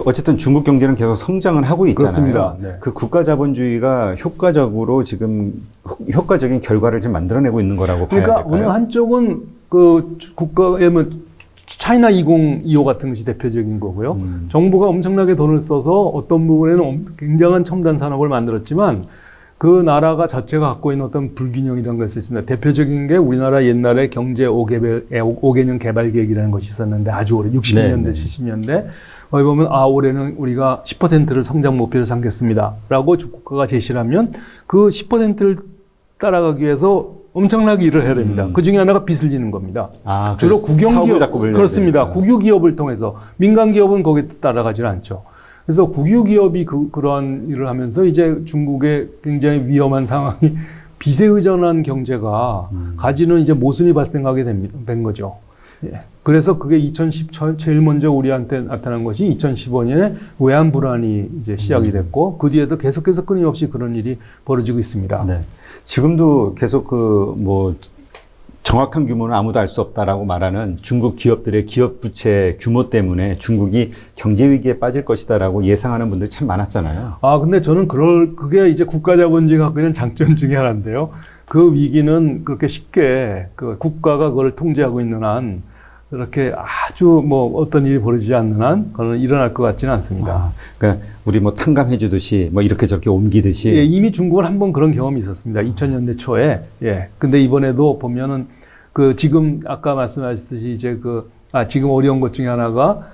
어쨌든 중국 경제는 계속 성장을 하고 있잖아요. 그렇습니다. 그 국가 자본주의가 효과적인 결과를 지금 만들어내고 있는 거라고 봐야 될까요? 그러니까 어느 한쪽은 국가의 차이나 2025 같은 것이 대표적인 거고요. 정부가 엄청나게 돈을 써서 어떤 부분에는 굉장한 첨단 산업을 만들었지만 그 나라가 자체가 갖고 있는 어떤 불균형이라는 것이 있습니다. 대표적인 게 우리나라 옛날에 경제 5개년 개발 계획이라는 것이 있었는데 아주 오래 60년대, 70년대 거기 보면 올해는 우리가 10%를 성장 목표를 삼겠습니다. 라고 국가가 제시를 하면 그 10%를 따라가기 위해서 엄청나게 일을 해야 됩니다. 그 중에 하나가 빚을 지는 겁니다. 주로 국영기업, 그렇습니다. 국유기업을 통해서 민간 기업은 거기에 따라가질 않죠. 그래서 국유기업이 그러한 일을 하면서 이제 중국의 굉장히 위험한 상황이 빚에 의존한 경제가 가지는 이제 모순이 발생하게 된 거죠. 예. 그래서 그게 2010 제일 먼저 우리한테 나타난 것이 2015년에 외환 불안이 이제 시작이 됐고 그 뒤에도 계속해서 끊임없이 그런 일이 벌어지고 있습니다. 네. 지금도 계속 그 뭐 정확한 규모는 아무도 알 수 없다라고 말하는 중국 기업들의 기업 부채 규모 때문에 중국이 경제 위기에 빠질 것이다라고 예상하는 분들이 참 많았잖아요. 아, 근데 저는 그게 이제 국가 자본주의가 갖고 있는 장점 중에 하나인데요. 그 위기는 그렇게 쉽게 그 국가가 그걸 통제하고 있는 한 그렇게 아주 뭐 어떤 일이 벌어지지 않는 한 그건 일어날 것 같지는 않습니다. 아, 그러니까 우리 뭐 탕감해 주듯이 뭐 이렇게 저렇게 옮기듯이. 예, 이미 중국은 한번 그런 경험이 있었습니다. 2000년대 초에. 예. 근데 이번에도 보면은 그 지금 아까 말씀하셨듯이 이제 지금 어려운 것 중에 하나가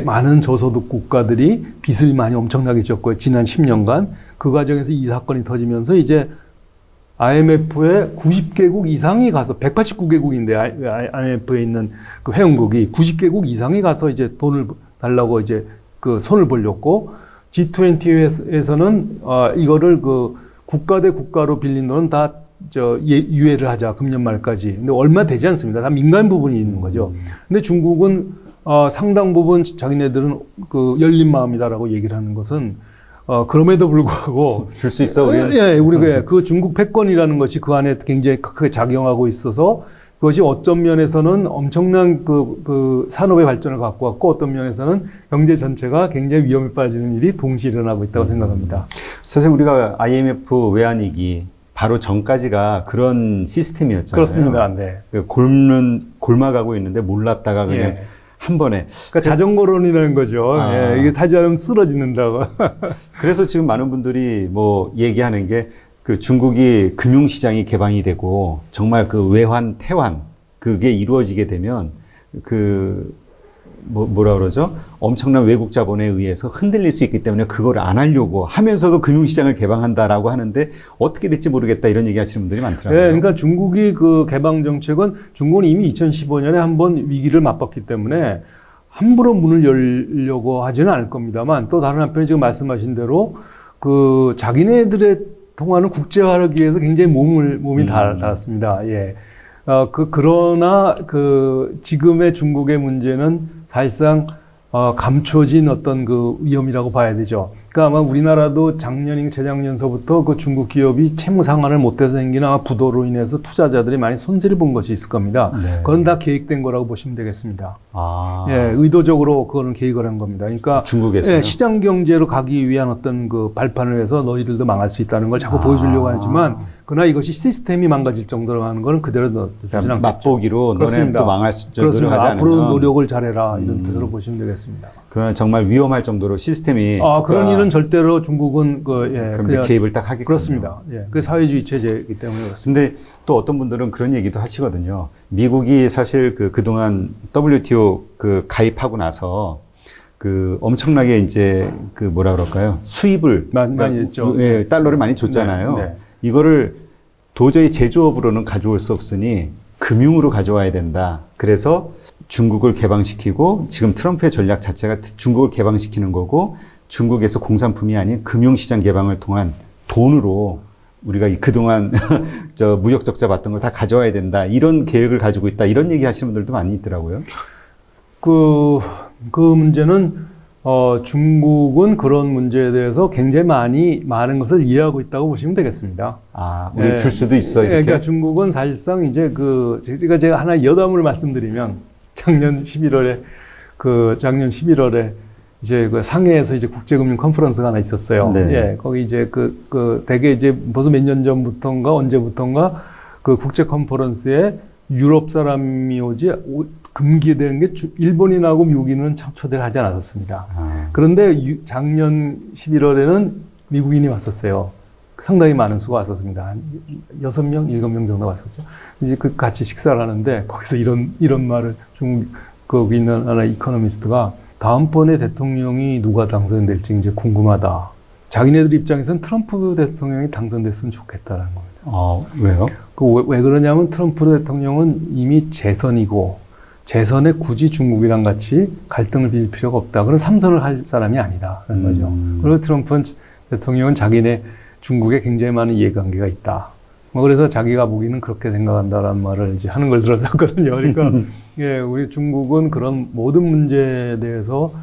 많은 저소득 국가들이 빚을 많이 엄청나게 졌고요. 지난 10년간. 그 과정에서 이 사건이 터지면서 이제 IMF에 90개국 이상이 가서 189개국인데 IMF에 있는 그 회원국이 90개국 이상이 가서 이제 돈을 달라고 이제 그 손을 벌렸고 G20에서는 이거를 그 국가 대 국가로 빌린 돈은 다 유예를 하자 금년 말까지. 근데 얼마 되지 않습니다. 다 민간 부분이 있는 거죠. 근데 중국은 상당 부분 자기네들은 그 열린 마음이다라고 얘기를 하는 것은 그럼에도 불구하고 줄 수 있어 우리는. 예, 우리가 그 중국 패권이라는 것이 그 안에 굉장히 크게 작용하고 있어서 그것이 어떤 면에서는 엄청난 그 산업의 발전을 갖고 왔고 어떤 면에서는 경제 전체가 굉장히 위험에 빠지는 일이 동시에 일어나고 있다고 생각합니다. 사실 우리가 IMF 외환위기 바로 전까지가 그런 시스템이었잖아요. 그렇습니다. 네. 골마가고 있는데 몰랐다가 그냥 예. 한 번에. 그러니까 자전거론이라는 거죠. 예, 이게 타지 않으면 쓰러지는다고. 그래서 지금 많은 분들이 뭐 얘기하는 게 그 중국이 금융시장이 개방이 되고 정말 그 외환, 태환 그게 이루어지게 되면 뭐라 그러죠? 엄청난 외국 자본에 의해서 흔들릴 수 있기 때문에 그걸 안 하려고 하면서도 금융시장을 개방한다라고 하는데 어떻게 될지 모르겠다 이런 얘기 하시는 분들이 많더라고요. 네, 그러니까 중국이 그 개방 정책은 중국은 이미 2015년에 한번 위기를 맛봤기 때문에 함부로 문을 열려고 하지는 않을 겁니다만 또 다른 한편에 지금 말씀하신 대로 그 자기네들의 통화는 국제화하기 위해서 굉장히 몸이 닳았습니다. 예. 그러나 지금의 중국의 문제는 사실상 감춰진 어떤 그 위험이라고 봐야 되죠. 그러니까 아마 우리나라도 재작년서부터 그 중국 기업이 채무 상환을 못해서 생긴 아마 부도로 인해서 투자자들이 많이 손실을 본 것이 있을 겁니다. 네. 그건 다 계획된 거라고 보시면 되겠습니다. 아. 예, 의도적으로 그거는 계획을 한 겁니다. 그러니까 중국에서요? 예, 시장 경제로 가기 위한 어떤 그 발판을 해서 너희들도 망할 수 있다는 걸 자꾸 보여주려고 하지만 그러나 이것이 시스템이 망가질 정도로 하는 거는 그대로 두지는 않겠죠. 맛보기로 너네 또 망할 수 있도록 하지 않으면 앞으로 노력을 잘해라 이런 뜻으로 보시면 되겠습니다. 그러나 정말 위험할 정도로 시스템이 그런 일은 절대로 중국은 그럼 이제 개입을 딱 하겠군요. 그렇습니다. 예, 그 사회주의 체제이기 때문에 그렇습니다. 근데 또 어떤 분들은 그런 얘기도 하시거든요. 미국이 사실 그동안 WTO 가입하고 나서 엄청나게 이제 뭐라 그럴까요? 수입을 많이 했죠. 예, 달러를 많이 줬잖아요. 네. 이거를 도저히 제조업으로는 가져올 수 없으니 금융으로 가져와야 된다. 그래서 중국을 개방시키고 지금 트럼프의 전략 자체가 중국을 개방시키는 거고 중국에서 공산품이 아닌 금융시장 개방을 통한 돈으로 우리가 그동안 무역 적자 받던 걸 다 가져와야 된다. 이런 계획을 가지고 있다. 이런 얘기 하시는 분들도 많이 있더라고요. 그 문제는 중국은 그런 문제에 대해서 굉장히 많은 것을 이해하고 있다고 보시면 되겠습니다. 우리 네. 줄 수도 있어. 이렇게. 그러니까 중국은 사실상 이제 제가 하나 여담을 말씀드리면 작년 11월에 이제 상해에서 이제 국제금융 컨퍼런스가 하나 있었어요. 네. 예, 거기 이제 대개 이제 벌써 몇 년 전부터인가 언제부터인가 그 국제 컨퍼런스에 유럽 사람이 오지 금기되는 게 일본인하고 미국인은 참 초대를 하지 않았었습니다. 그런데 작년 11월에는 미국인이 왔었어요. 상당히 많은 수가 왔었습니다. 한 6명, 7명 정도 왔었죠. 이제 같이 식사를 하는데 거기서 이런 말을 거기 있는 하나 이코노미스트가 다음번에 대통령이 누가 당선될지 이제 궁금하다. 자기네들 입장에서는 트럼프 대통령이 당선됐으면 좋겠다라는 겁니다. 왜요? 왜 그러냐면 트럼프 대통령은 이미 재선이고 재선에 굳이 중국이랑 같이 갈등을 빚을 필요가 없다. 그런 삼선을 할 사람이 아니다라는 거죠. 그리고 트럼프 대통령은 자기네 중국에 굉장히 많은 이해관계가 있다. 그래서 자기가 보기는 그렇게 생각한다라는 말을 이제 하는 걸 들었었거든요. 그러니까 예, 우리 중국은 그런 모든 문제에 대해서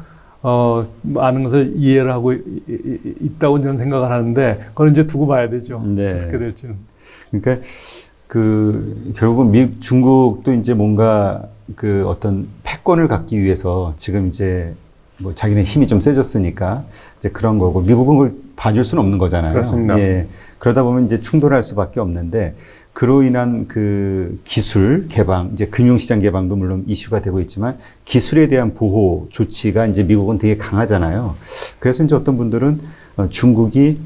많은 것을 이해를 하고 있다고 저는 생각을 하는데, 그건 이제 두고 봐야 되죠. 네. 어떻게 될지는. 그러니까 결국 중국도 이제 뭔가 어떤 패권을 갖기 위해서 지금 이제 뭐 자기네 힘이 좀 세졌으니까 이제 그런 거고, 미국은 그걸 봐줄 수는 없는 거잖아요. 그렇습니다. 예. 그러다 보면 이제 충돌할 수밖에 없는데, 그로 인한 기술 개방, 이제 금융시장 개방도 물론 이슈가 되고 있지만, 기술에 대한 보호 조치가 이제 미국은 되게 강하잖아요. 그래서 이제 어떤 분들은 중국이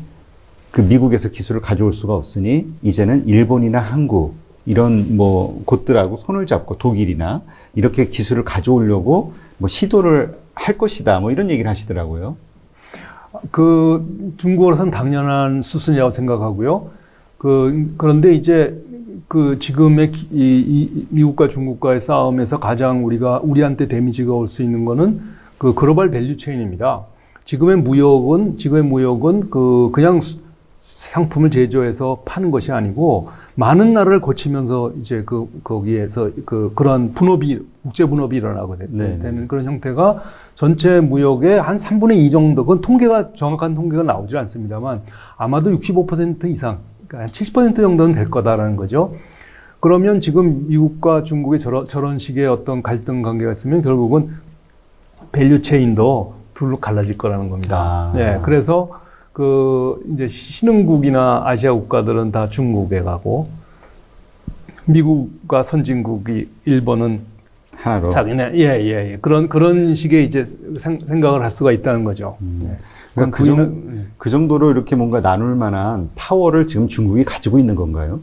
미국에서 기술을 가져올 수가 없으니 이제는 일본이나 한국 이런 뭐 곳들하고 손을 잡고, 독일이나 이렇게 기술을 가져오려고 뭐 시도를 할 것이다, 뭐 이런 얘기를 하시더라고요. 중국으로서는 당연한 수순이라고 생각하고요. 그런데 이제 지금의 미국과 중국과의 싸움에서 가장 우리한테 데미지가 올 수 있는 거는 글로벌 밸류 체인입니다. 지금의 무역은 그냥 상품을 제조해서 파는 것이 아니고, 많은 나라를 거치면서 이제 거기에서 그런 국제 분업이 일어나게 되는 그런 형태가 전체 무역의 한 3분의 2 정도, 그건 정확한 통계가 나오질 않습니다만, 아마도 65% 이상, 그러니까 70% 정도는 될 거다라는 거죠. 그러면 지금 미국과 중국의 저런 식의 어떤 갈등 관계가 있으면 결국은 밸류 체인도 둘로 갈라질 거라는 겁니다. 네, 그래서 이제 신흥국이나 아시아 국가들은 다 중국에 가고, 미국과 선진국이 일본은 하나로. 자기네, 그런 식의 이제 생각을 할 수가 있다는 거죠. 그러니까 그 정도로 이렇게 뭔가 나눌 만한 파워를 지금 중국이 가지고 있는 건가요?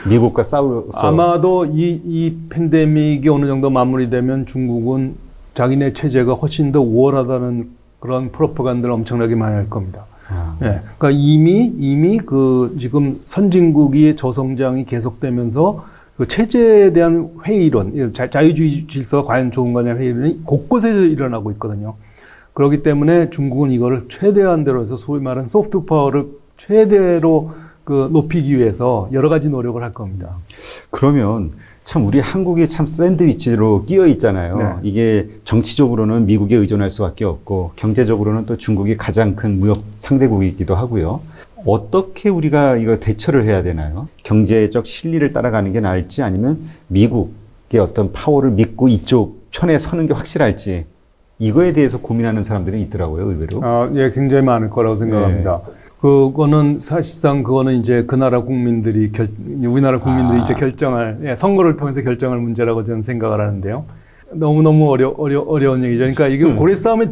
미국과 싸워서. 아마도 이 팬데믹이 어느 정도 마무리되면 중국은 자기네 체제가 훨씬 더 우월하다는 그런 프로파간다를 엄청나게 많이 할 겁니다. 예, 그러니까 이미 지금 선진국의 저성장이 계속되면서 체제에 대한 회의론, 자유주의 질서가 과연 좋은 거냐 회의론이 곳곳에서 일어나고 있거든요. 그렇기 때문에 중국은 이거를 최대한대로 해서 소위 말하는 소프트 파워를 최대로 높이기 위해서 여러 가지 노력을 할 겁니다. 그러면 참 우리 한국이 참 샌드위치로 끼어 있잖아요. 네. 이게 정치적으로는 미국에 의존할 수밖에 없고, 경제적으로는 또 중국이 가장 큰 무역 상대국이기도 하고요. 어떻게 우리가 이거 대처를 해야 되나요? 경제적 실리를 따라가는 게 나을지, 아니면 미국의 어떤 파워를 믿고 이쪽 편에 서는 게 확실할지, 이거에 대해서 고민하는 사람들이 있더라고요, 의외로. 예, 굉장히 많을 거라고 생각합니다. 네. 그거는 사실상 이제 우리나라 국민들이 이제 결정할, 선거를 통해서 결정할 문제라고 저는 생각을 하는데요. 너무너무 어려운 얘기죠. 그러니까 이게 고래 싸움에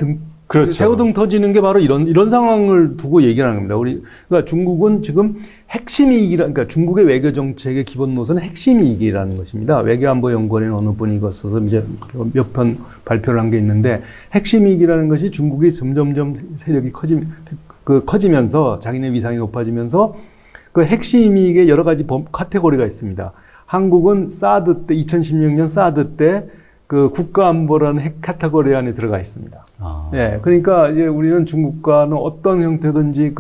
그렇죠. 새우등 터지는 게 바로 이런 상황을 두고 얘기를 하는 겁니다. 그러니까 중국은 지금 그러니까 중국의 외교 정책의 기본 노선은 핵심 이익이라는 것입니다. 외교안보연구원의 어느 분이 이거 써서 이제 몇 편 발표를 한 게 있는데, 핵심 이익이라는 것이 중국이 점점점 세력이 커지면서 자기네 위상이 높아지면서 그 핵심 이익의 여러 가지 카테고리가 있습니다. 한국은 2016년 사드 때 국가안보라는 핵 카테고리 안에 들어가 있습니다. 예, 그러니까 이제 우리는 중국과는 어떤 형태든지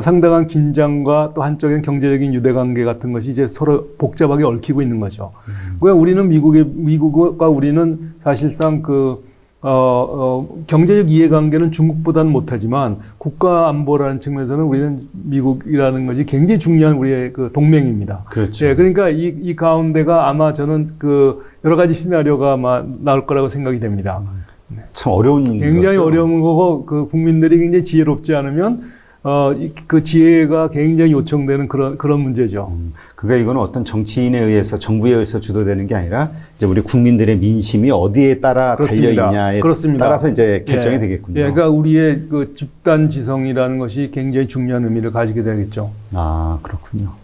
상당한 긴장과 또 한쪽엔 경제적인 유대관계 같은 것이 이제 서로 복잡하게 얽히고 있는 거죠. 그러니까 우리는 미국과 우리는 사실상 경제적 이해관계는 중국보다는 못하지만 국가안보라는 측면에서는 우리는 미국이라는 것이 굉장히 중요한 우리의 동맹입니다. 그렇죠. 예, 그러니까 이 가운데가 아마 저는 여러 가지 시나리오가 아마 나올 거라고 생각이 됩니다. 참 어려운 굉장히 거죠. 어려운 거고, 국민들이 굉장히 지혜롭지 않으면 그 지혜가 굉장히 요청되는 그런 문제죠. 그러니까 이거는 어떤 정치인에 의해서, 정부에 의해서 주도되는 게 아니라 이제 우리 국민들의 민심이 어디에 따라 달려 있냐에 따라서 이제 결정이 되겠군요. 예, 그러니까 우리의 집단 지성이라는 것이 굉장히 중요한 의미를 가지게 되겠죠. 그렇군요.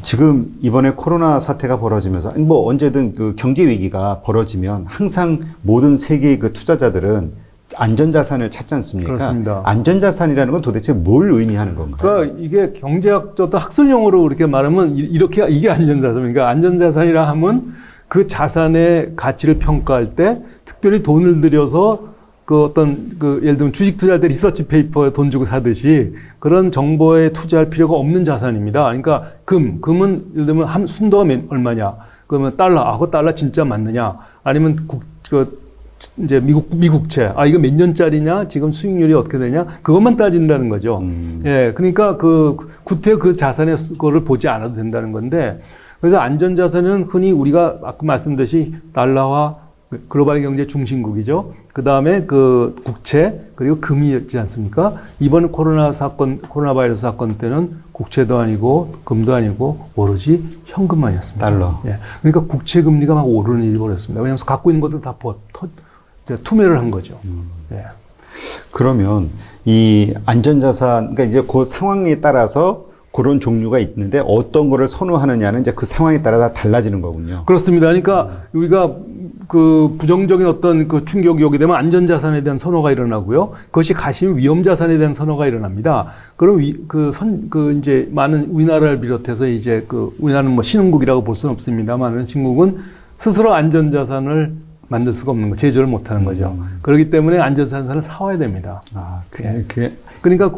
지금 이번에 코로나 사태가 벌어지면서, 뭐 언제든 경제 위기가 벌어지면 항상 모든 세계의 투자자들은 안전자산을 찾지 않습니까? 그렇습니다. 안전자산이라는 건 도대체 뭘 의미하는 건가요? 그러니까 이게 경제학적도 학술용어로 이렇게 말하면 이게 안전자산입니다. 그러니까 안전자산이라 하면 그 자산의 가치를 평가할 때 특별히 돈을 들여서 예를 들면 주식 투자할 때 리서치 페이퍼에 돈 주고 사듯이 그런 정보에 투자할 필요가 없는 자산입니다. 그러니까 금은 예를 들면 순도가 얼마냐. 그러면 그 달러 진짜 맞느냐? 아니면 이제 미국채. 이거 몇 년짜리냐? 지금 수익률이 어떻게 되냐? 그것만 따진다는 거죠. 예, 그러니까 구태 그 자산의 거를 보지 않아도 된다는 건데, 그래서 안전자산은 흔히 우리가 아까 말씀드렸듯이 달러와 글로벌 경제 중심국이죠. 그 다음에 국채, 그리고 금이었지 않습니까? 이번 코로나 바이러스 사건 때는 국채도 아니고, 금도 아니고, 오로지 현금만이었습니다. 달러. 예. 그러니까 국채 금리가 막 오르는 일이 벌어졌습니다. 왜냐하면 갖고 있는 것도 다 투매를 한 거죠. 예. 그러면 이 안전자산, 그러니까 이제 그 상황에 따라서 그런 종류가 있는데 어떤 거를 선호하느냐는 이제 그 상황에 따라 다 달라지는 거군요. 그렇습니다. 그러니까 우리가 부정적인 어떤 충격이 오게 되면 안전자산에 대한 선호가 일어나고요. 그것이 가시면 위험자산에 대한 선호가 일어납니다. 그럼 이제 많은 우리나라를 비롯해서 이제 우리나라는 뭐 신흥국이라고 볼 수는 없습니다만 중국은 스스로 안전자산을 만들 수가 없는 거, 제조를 못 하는 거죠. 그렇기 때문에 안전자산을 사와야 됩니다. 그러니까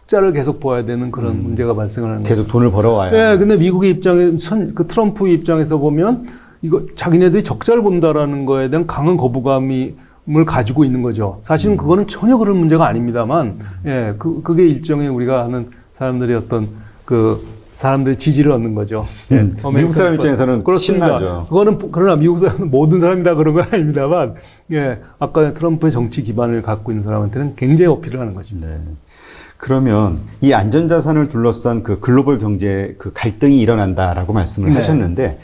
흑자를 계속 보아야 되는 그런 문제가 발생하는 거죠. 계속 돈을 벌어와야. 네, 근데 미국의 트럼프 입장에서 보면 이거 자기네들이 적자를 본다라는 거에 대한 강한 거부감을 가지고 있는 거죠. 사실은 그거는 전혀 그런 문제가 아닙니다만, 예, 그게 일종의 우리가 아는 사람들의 어떤 사람들의 지지를 얻는 거죠. 예, 미국 사람 입장에서는 그렇습니다. 신나죠. 그러나 미국 사람은 모든 사람이 다 그런 건 아닙니다만, 예, 아까 트럼프의 정치 기반을 갖고 있는 사람한테는 굉장히 어필을 하는 거죠. 네. 그러면 이 안전자산을 둘러싼 글로벌 경제 갈등이 일어난다라고 말씀을 하셨는데,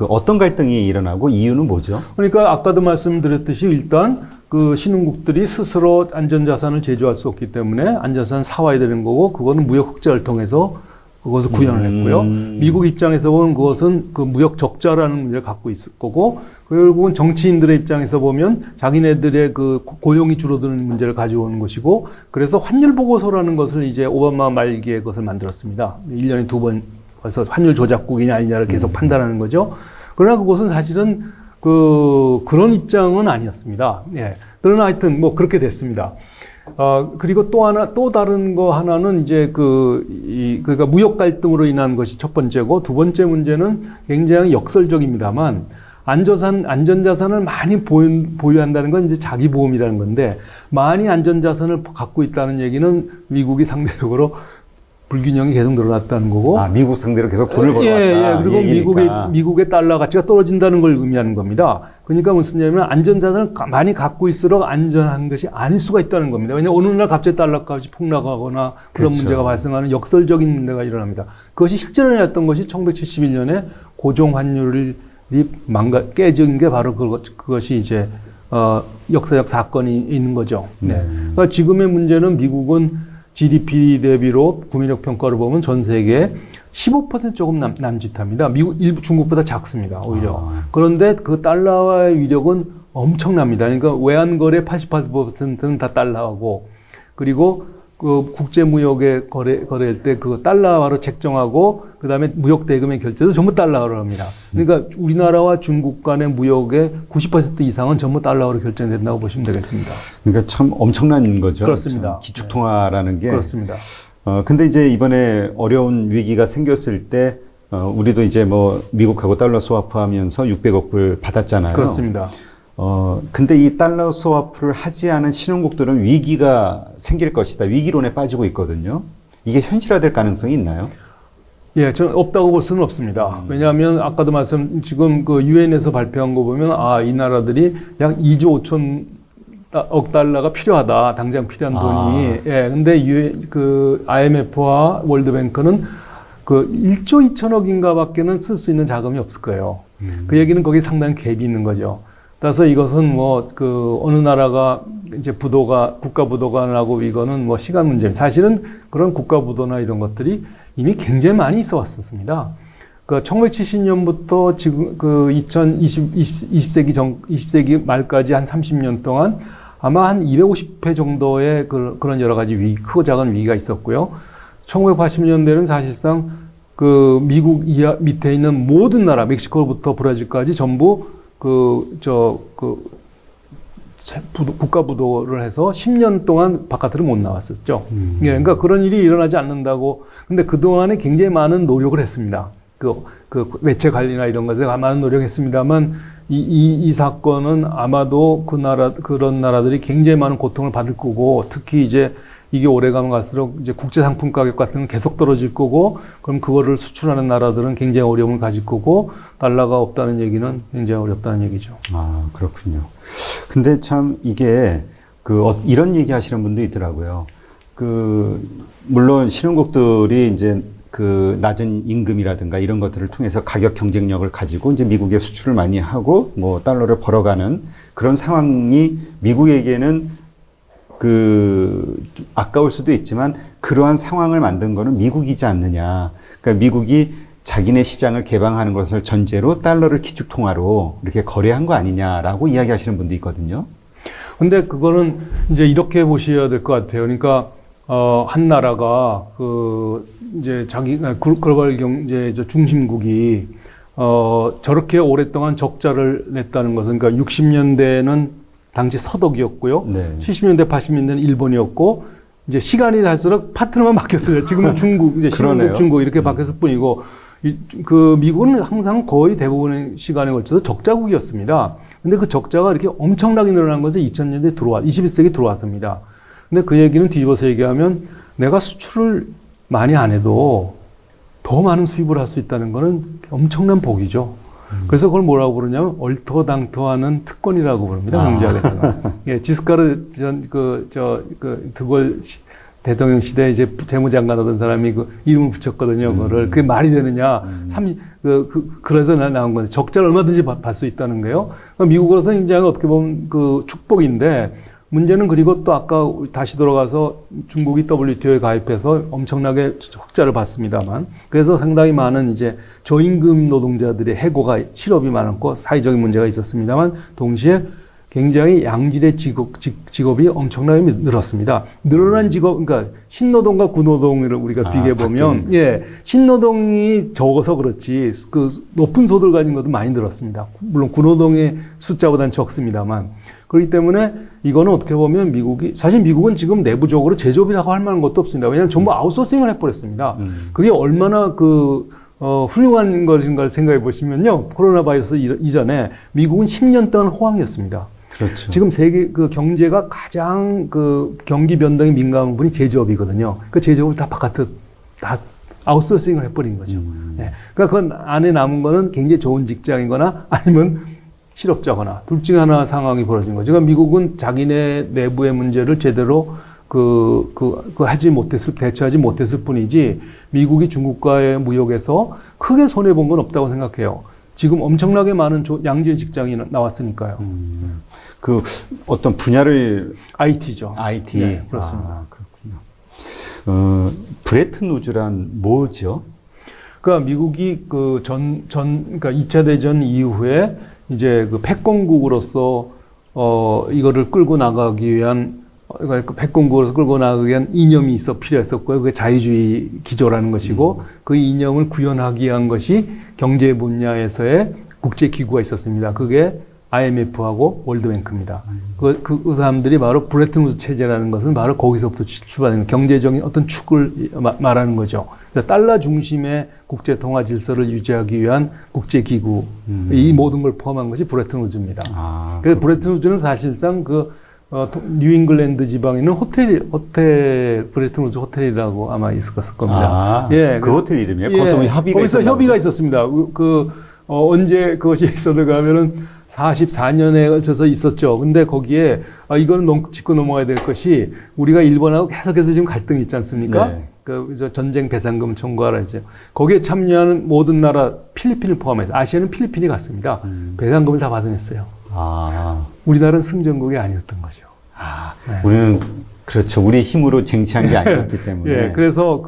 어떤 갈등이 일어나고 이유는 뭐죠? 그러니까 아까도 말씀드렸듯이 일단 신흥국들이 스스로 안전자산을 제조할 수 없기 때문에 안전자산을 사와야 되는 거고, 그거는 무역 흑자를 통해서 그것을 구현을 했고요. 미국 입장에서 보면 그것은 무역 적자라는 문제를 갖고 있을 거고, 결국은 정치인들의 입장에서 보면 자기네들의 고용이 줄어드는 문제를 가져오는 것이고, 그래서 환율 보고서라는 것을 이제 오바마 말기에 그것을 만들었습니다. 1년에 2번 그래서 환율 조작국이냐 아니냐를 계속 판단하는 거죠. 그러나 그것은 사실은 그런 입장은 아니었습니다. 예. 그러나 하여튼 그렇게 됐습니다. 그리고 또 다른 거 하나는 이제 그러니까 무역 갈등으로 인한 것이 첫 번째고, 두 번째 문제는 굉장히 역설적입니다만, 안전자산을 많이 보유한다는 건 이제 자기 보험이라는 건데, 많이 안전자산을 갖고 있다는 얘기는 미국이 상대적으로 불균형이 계속 늘어났다는 거고. 미국 상대로 계속 돈을 벌어왔다. 예. 그리고 미국의 달러 가치가 떨어진다는 걸 의미하는 겁니다. 그러니까 무슨 얘기냐면 안전자산을 많이 갖고 있을수록 안전한 것이 아닐 수가 있다는 겁니다. 왜냐하면 어느 날 갑자기 달러 값이 폭락하거나 그런 문제가 발생하는 역설적인 문제가 일어납니다. 그것이 실제로 일어났던 것이 1971년에 고종 환율이 깨진 게 바로 그것이 이제 역사적 사건이 있는 거죠. 네. 그러니까 지금의 문제는 미국은 GDP 대비로 구매력 평가를 보면 전 세계 15% 조금 남짓합니다. 중국보다 작습니다, 오히려. 그런데 그 달러와의 위력은 엄청납니다. 그러니까 외환거래 88%는 다 달러하고, 그리고 국제무역에 거래할 때 달러화로 책정하고, 그 다음에 무역대금의 결제도 전부 달러화로 합니다. 그러니까 우리나라와 중국 간의 무역의 90% 이상은 전부 달러화로 결정된다고 보시면 되겠습니다. 그러니까 참 엄청난 거죠. 그렇습니다. 기축통화라는 게. 그렇습니다. 근데 이제 이번에 어려운 위기가 생겼을 때, 우리도 이제 미국하고 달러 스와프하면서 600억 불 받았잖아요. 그렇습니다. 근데 이 달러 스와프를 하지 않은 신흥국들은 위기가 생길 것이다. 위기론에 빠지고 있거든요. 이게 현실화될 가능성이 있나요? 예, 저는 없다고 볼 수는 없습니다. 왜냐하면 아까도 지금 유엔에서 발표한 거 보면 이 나라들이 약 2조 5천억 달러가 필요하다. 당장 필요한 돈이. 예, 근데 IMF와 월드뱅크는 1조 2천억인가 밖에는 쓸 수 있는 자금이 없을 거예요. 그 얘기는 거기 상당히 갭이 있는 거죠. 따라서 이것은 어느 나라가 이제 국가 부도가 나고 이거는 시간 문제입니다. 사실은 그런 국가 부도나 이런 것들이 이미 굉장히 많이 있어 왔었습니다. 1970년부터 지금 20세기 말까지 한 30년 동안 아마 한 250회 정도의 그런 여러 가지 크고 작은 위기가 있었고요. 1980년대는 사실상 미국 밑에 있는 모든 나라, 멕시코부터 브라질까지 전부 국가 부도를 해서 10년 동안 바깥으로 못 나왔었죠. 예, 그러니까 그런 일이 일어나지 않는다고. 근데 그동안에 굉장히 많은 노력을 했습니다. 그 매체 관리나 이런 것에 많은 노력했습니다만 이 사건은 아마도 그런 나라들이 굉장히 많은 고통을 받을 거고 특히 이제 이게 오래가면 갈수록 이제 국제 상품 가격 같은 건 계속 떨어질 거고 그럼 그거를 수출하는 나라들은 굉장히 어려움을 가질 거고 달러가 없다는 얘기는 굉장히 어렵다는 얘기죠. 아, 그렇군요. 근데 참 이게 이런 얘기 하시는 분도 있더라고요. 물론 신흥국들이 이제 낮은 임금이라든가 이런 것들을 통해서 가격 경쟁력을 가지고 이제 미국에 수출을 많이 하고 뭐 달러를 벌어가는 그런 상황이 미국에게는 아까울 수도 있지만 그러한 상황을 만든 거는 미국이지 않느냐. 그러니까 미국이 자기네 시장을 개방하는 것을 전제로 달러를 기축통화로 이렇게 거래한 거 아니냐라고 이야기하시는 분도 있거든요. 근데 그거는 이제 이렇게 보셔야 될 것 같아요. 그러니까 한 나라가 이제 글로벌 경제 중심국이 저렇게 오랫동안 적자를 냈다는 것은 그러니까 60년대는 당시 서독이었고요. 네. 70년대, 80년대는 일본이었고 이제 시간이 갈수록 파트너만 바뀌었어요. 지금은 중국, 이제 신흥국, 중국 이렇게 바뀌었을 뿐이고 미국은 항상 거의 대부분의 시간에 걸쳐서 적자국이었습니다. 근데 그 적자가 이렇게 엄청나게 늘어난 것은 2000년대 21세기 들어왔습니다. 근데 그 얘기는 뒤집어서 얘기하면 내가 수출을 많이 안 해도 더 많은 수입을 할 수 있다는 것은 엄청난 복이죠. 그래서 그걸 뭐라고 부르냐면 얼토당토하는 특권이라고 부릅니다. 경제학에서는. 예, 지스카르 드골 대통령 시대에 이제 재무장관 하던 사람이 그 이름을 붙였거든요. 그거를. 그게 말이 되느냐. 그래서 나온 건데 적자를 얼마든지 받을 수 있다는 거예요. 그러니까 미국으로서 굉장히 어떻게 보면 축복인데 문제는 그리고 또 아까 다시 돌아가서 중국이 WTO에 가입해서 엄청나게 흑자를 받습니다만 그래서 상당히 많은 이제 저임금 노동자들의 해고가 실업이 많았고 사회적인 문제가 있었습니다만 동시에 굉장히 양질의 직업이 엄청나게 늘었습니다. 늘어난 직업, 그러니까 신노동과 구노동을 우리가 비교해 보면, 예, 신노동이 적어서 그렇지, 높은 소득을 가진 것도 많이 늘었습니다. 물론 구노동의 숫자보다는 적습니다만. 그렇기 때문에 이거는 어떻게 보면 사실 미국은 지금 내부적으로 제조업이라고 할 만한 것도 없습니다. 왜냐하면 전부 아웃소싱을 해버렸습니다. 그게 얼마나 훌륭한 것인가를 생각해 보시면요. 코로나 바이러스 이전에 미국은 10년 동안 호황이었습니다. 그렇죠. 지금 세계 경제가 가장 경기 변동에 민감한 분이 제조업이거든요. 그 제조업을 다 바깥에 다 아웃소싱을 해버린 거죠. 네. 그러니까 그 안에 남은 거는 굉장히 좋은 직장이거나 아니면 실업자거나 둘 중에 하나 상황이 벌어진 거죠. 그러니까 미국은 자기네 내부의 문제를 제대로 대처하지 못했을 뿐이지 미국이 중국과의 무역에서 크게 손해본 건 없다고 생각해요. 지금 엄청나게 많은 양질 직장이 나왔으니까요. 어떤 분야를 IT죠. IT. 네, 그렇습니다. 아, 그렇군요. 브레튼 우즈란 뭐죠? 그러니까 미국이 그러니까 2차 대전 이후에 이제 패권국으로서 이거를 끌고 나가기 위한 그러니까 패권국으로서 끌고 나가기 위한 이념이 필요했었고요. 그게 자유주의 기조라는 것이고 그 이념을 구현하기 위한 것이 경제 분야에서의 국제기구가 있었습니다. 그게 IMF하고 월드뱅크입니다. 그 사람들이 바로 브레튼 우즈 체제라는 것은 바로 거기서부터 출발하는 경제적인 어떤 축을 말하는 거죠. 그러니까 달러 중심의 국제 통화 질서를 유지하기 위한 국제기구 이 모든 걸 포함한 것이 브레튼 우즈입니다. 그래서 브레튼 우즈는 사실상 뉴잉글랜드 지방에 있는 브레튼 우즈 호텔이라고 아마 있었을 겁니다. 예, 그 호텔 이름이에요? 거기서 협의가 있었습니다. 언제 그것이 있었는가면은 44년에 걸쳐서 있었죠. 근데 거기에 이거는 짚고 넘어가야 될 것이 우리가 일본하고 계속해서 지금 갈등이 있지 않습니까? 네. 전쟁 배상금 청구하라죠. 거기에 참여하는 모든 나라 필리핀을 포함해서 아시아는 필리핀이 갔습니다. 배상금을 다 받아냈어요. 우리나라는 승전국이 아니었던 거죠. 네. 우리는 그렇죠. 우리 힘으로 쟁취한 게 아니었기 때문에. 예, 그래서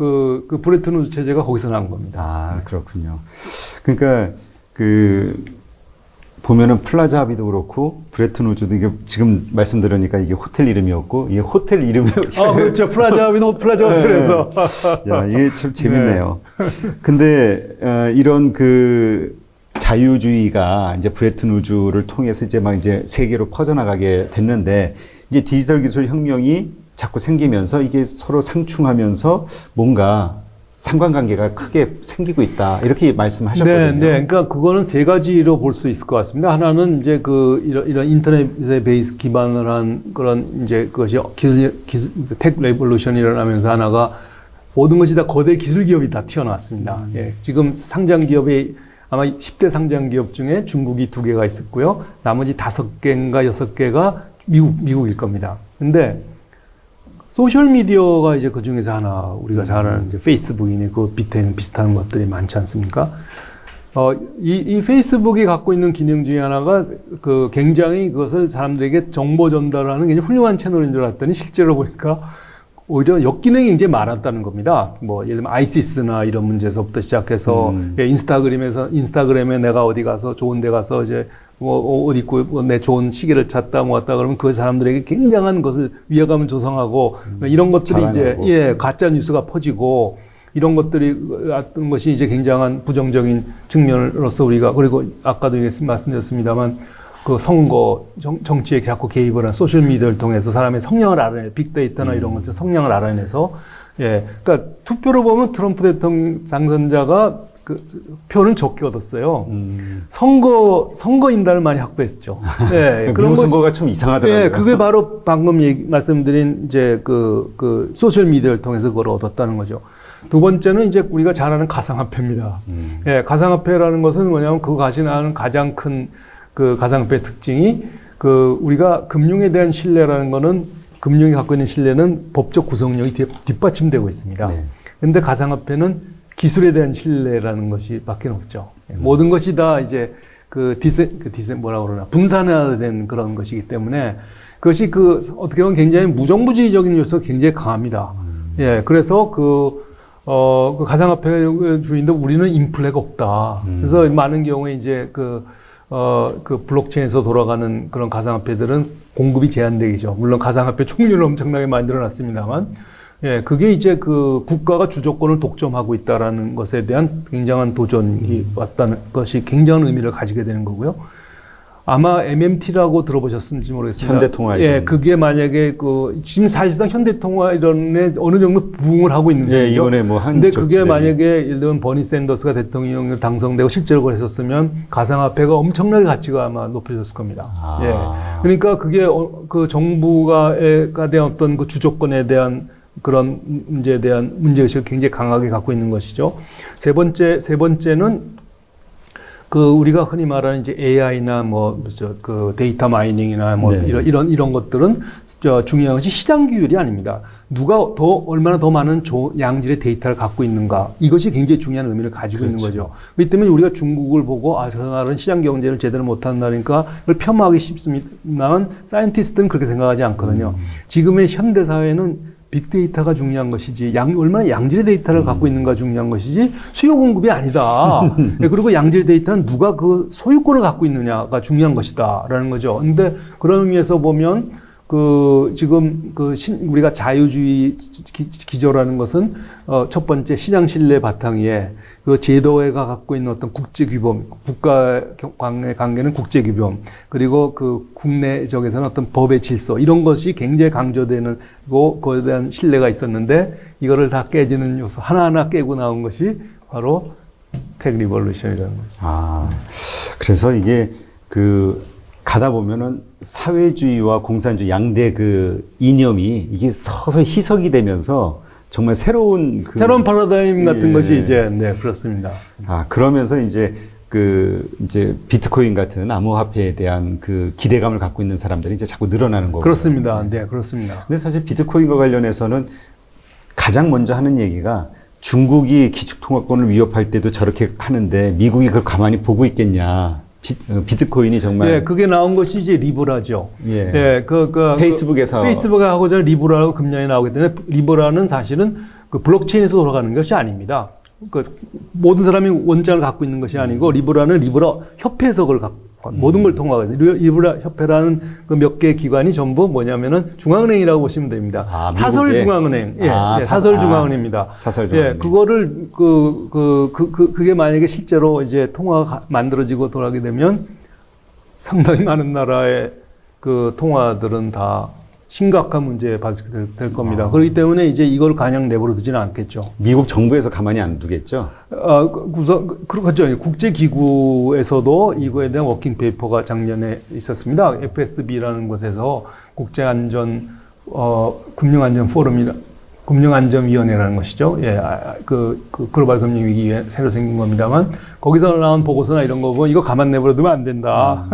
브레튼 우즈 체제가 거기서 나온 겁니다. 그렇군요. 그러니까 보면은 플라자 합의도 그렇고 브레튼 우즈도 이게 지금 말씀 들으니까 이게 호텔 이름이었고 이게 호텔 이름이 그렇죠. 플라자 합의도 플라자 호텔에서. 야, 이게 참 재밌네요. 근데 이런 자유주의가 이제 브레튼 우즈를 통해서 이제 세계로 퍼져나가게 됐는데 이제 디지털 기술 혁명이 자꾸 생기면서 이게 서로 상충하면서 뭔가 상관관계가 크게 생기고 있다. 이렇게 말씀하셨거든요. 네, 네. 그러니까 그거는 세 가지로 볼 수 있을 것 같습니다. 하나는 이제 이런 인터넷에 베이스 기반을 한 그런 이제 그것이 텍 레볼루션이 일어나면서 하나가 모든 것이 다 거대 기술 기업이 다 튀어나왔습니다. 예. 지금 상장 기업이 아마 10대 상장 기업 중에 중국이 2개가 있었고요. 나머지 5개인가 6개가 미국일 겁니다. 근데 소셜미디어가 이제 그 중에서 하나, 우리가 잘 아는 이제 페이스북이니 그 밑에는 비슷한 것들이 많지 않습니까? 이 페이스북이 갖고 있는 기능 중에 하나가 굉장히 그것을 사람들에게 정보 전달하는 굉장히 훌륭한 채널인 줄 알았더니 실제로 보니까 오히려 역기능이 굉장히 많았다는 겁니다. 뭐, 예를 들면 아이시스나 이런 문제에서부터 시작해서 인스타그램에 내가 어디 가서 좋은 데 가서 이제 옷 입고 내 좋은 시계를 찾다 모았다 그러면 그 사람들에게 굉장한 것을 위화감을 조성하고 이런 것들이 자랑하고. 이제 가짜 뉴스가 퍼지고 이런 것들이 어떤 것이 이제 굉장한 부정적인 측면으로서 우리가 그리고 아까도 말씀드렸습니다만 그 선거 정치에 자꾸 개입을 한 소셜 미디어를 통해서 사람의 성향을 알아내 빅데이터나 이런 것들 성향을 알아내서 그러니까 투표로 보면 트럼프 대통령 당선자가 그 표는 적게 얻었어요. 선거인단을 많이 확보했죠. 네, 미국 선거가 좀 이상하더라고요. 네, 그게 바로 방금 말씀드린 이제 그 소셜 미디어를 통해서 그걸 얻었다는 거죠. 두 번째는 이제 우리가 잘 아는 가상화폐입니다. 예, 가상화폐라는 것은 뭐냐면 그 가지는 가장 큰 그 가상화폐의 특징이 우리가 금융에 대한 신뢰라는 거는 금융이 갖고 있는 신뢰는 법적 구성력이 뒷받침되고 있습니다. 그런데 가상화폐는 기술에 대한 신뢰라는 것이 밖에 없죠. 모든 것이 다 이제 뭐라 그러나 분산화된 그런 것이기 때문에 그것이 어떻게 보면 굉장히 무정부주의적인 요소가 굉장히 강합니다. 예, 그래서 그 가상화폐 주인데 우리는 인플레가 없다. 그래서 많은 경우에 이제 블록체인에서 돌아가는 그런 가상화폐들은 공급이 제한되죠. 물론 가상화폐 총류를 엄청나게 만들어놨습니다만, 예, 그게 이제 국가가 주도권을 독점하고 있다라는 것에 대한 굉장한 도전이 왔다는 것이 굉장한 의미를 가지게 되는 거고요. 아마 MMT라고 들어보셨는지 모르겠습니다. 현대통화. 예, 그게 만약에 지금 사실상 현대통화 이론에 어느 정도 부응을 하고 있는 거죠. 예, 이번에 근데 그게 만약에 예를 들면 버니 샌더스가 대통령으로 당선되고 실제로 그랬었으면 가상화폐가 엄청나게 가치가 아마 높아졌을 겁니다. 예. 그러니까 그게 그 정부가 대한 어떤 그 주도권에 대한 그런 문제에 대한 문제의식을 굉장히 강하게 갖고 있는 것이죠. 세 번째는 우리가 흔히 말하는 이제 AI나 데이터 마이닝이나 이런 것들은 중요한 것이 시장 규율이 아닙니다. 누가 얼마나 더 많은 양질의 데이터를 갖고 있는가. 이것이 굉장히 중요한 의미를 가지고 있는 거죠. 그렇기 때문에 우리가 중국을 보고 저 나라는 시장 경제를 제대로 못한다니까 그걸 폄하하기 쉽습니다만 사이언티스트는 그렇게 생각하지 않거든요. 지금의 현대 사회는 빅데이터가 중요한 것이지 얼마나 양질의 데이터를 갖고 있는가 중요한 것이지 수요 공급이 아니다. 그리고 양질의 데이터는 누가 그 소유권을 갖고 있느냐가 중요한 것이다라는 거죠. 근데 그런 의미에서 보면 지금 우리가 자유주의 기조라는 것은 첫 번째 시장 신뢰 바탕 위에 제도회가 갖고 있는 어떤 국제 규범, 국가 간의 관계는 국제 규범, 그리고 국내적에서는 어떤 법의 질서 이런 것이 굉장히 강조되는 그거에 대한 신뢰가 있었는데 이거를 다 깨지는 요소 하나하나 깨고 나온 것이 바로 텍 리볼루션이라는 거죠. 그래서 이게 가다 보면은 사회주의와 공산주의 양대 이념이 이게 서서히 희석이 되면서 정말 새로운 패러다임 같은 것이 이제 그렇습니다. 그러면서 이제 비트코인 같은 암호화폐에 대한 기대감을 갖고 있는 사람들이 이제 자꾸 늘어나는 거고. 그렇습니다. 네, 그렇습니다. 근데 사실 비트코인과 관련해서는 가장 먼저 하는 얘기가 중국이 기축통화권을 위협할 때도 저렇게 하는데 미국이 그걸 가만히 보고 있겠냐. 비트코인이 정말. 예, 그게 나온 것이 이제 리브라죠. 예. 페이스북에서. 페이스북에 하고 전에 리브라고 금년에 나오기 때문에 리브라는 사실은 블록체인에서 돌아가는 것이 아닙니다. 모든 사람이 원장을 갖고 있는 것이 아니고 리브라는 리브라 협회에서 그걸 모든 걸 통과하거든요. 리브라 협회라는 몇 개의 기관이 전부 뭐냐면은 중앙은행이라고 보시면 됩니다. 사설 중앙은행. 사설 중앙은행입니다. 사설 중앙은행. 예, 그거를 그게 만약에 실제로 이제 통화가 만들어지고 돌아가게 되면 상당히 많은 나라의 통화들은 다 심각한 문제에 받게 될 겁니다. 그렇기 때문에 이제 이걸 그냥 내버려 두지는 않겠죠. 미국 정부에서 가만히 안 두겠죠? 우선 그렇죠. 국제기구에서도 이거에 대한 워킹 페이퍼가 작년에 있었습니다. FSB라는 곳에서 국제안전 금융안전 포럼이라 금융안전위원회라는 것이죠. 예, 그 글로벌 금융위기에 새로 생긴 겁니다만 거기서 나온 보고서나 이런 거 보면 이거 가만 내버려 두면 안 된다.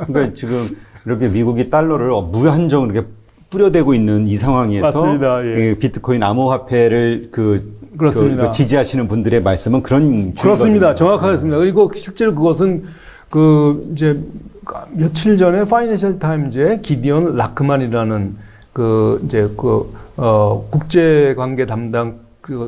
그러니까 지금 이렇게 미국이 달러를 무한정으로 이렇게 뿌려대고 있는 이 상황에서 맞습니다. 예. 이 비트코인 암호화폐를 그렇습니다. 지지하시는 분들의 말씀은 그런 그렇습니다. 주의거든요. 정확하겠습니다. 그리고 실제로 그것은 이제 며칠 전에 파이낸셜 타임즈의 기디언 라크만이라는 국제관계 담당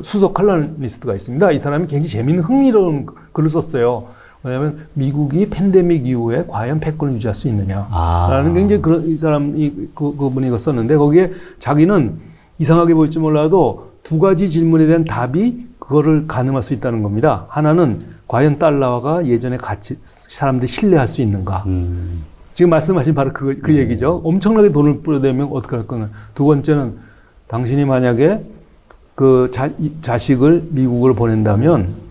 수석 칼럼니스트가 있습니다. 이 사람이 굉장히 재미있는 흥미로운 글을 썼어요. 왜냐하면 미국이 팬데믹 이후에 과연 패권을 유지할 수 있느냐라는 굉장히 그분이 이거 썼는데 거기에 자기는 이상하게 보일지 몰라도 두 가지 질문에 대한 답이 그거를 가늠할 수 있다는 겁니다. 하나는 과연 달러가 예전에 같이 사람들이 신뢰할 수 있는가. 지금 말씀하신 바로 그 얘기죠. 엄청나게 돈을 뿌려대면 어떻게 할 거냐. 두 번째는 당신이 만약에 그 자식을 미국으로 보낸다면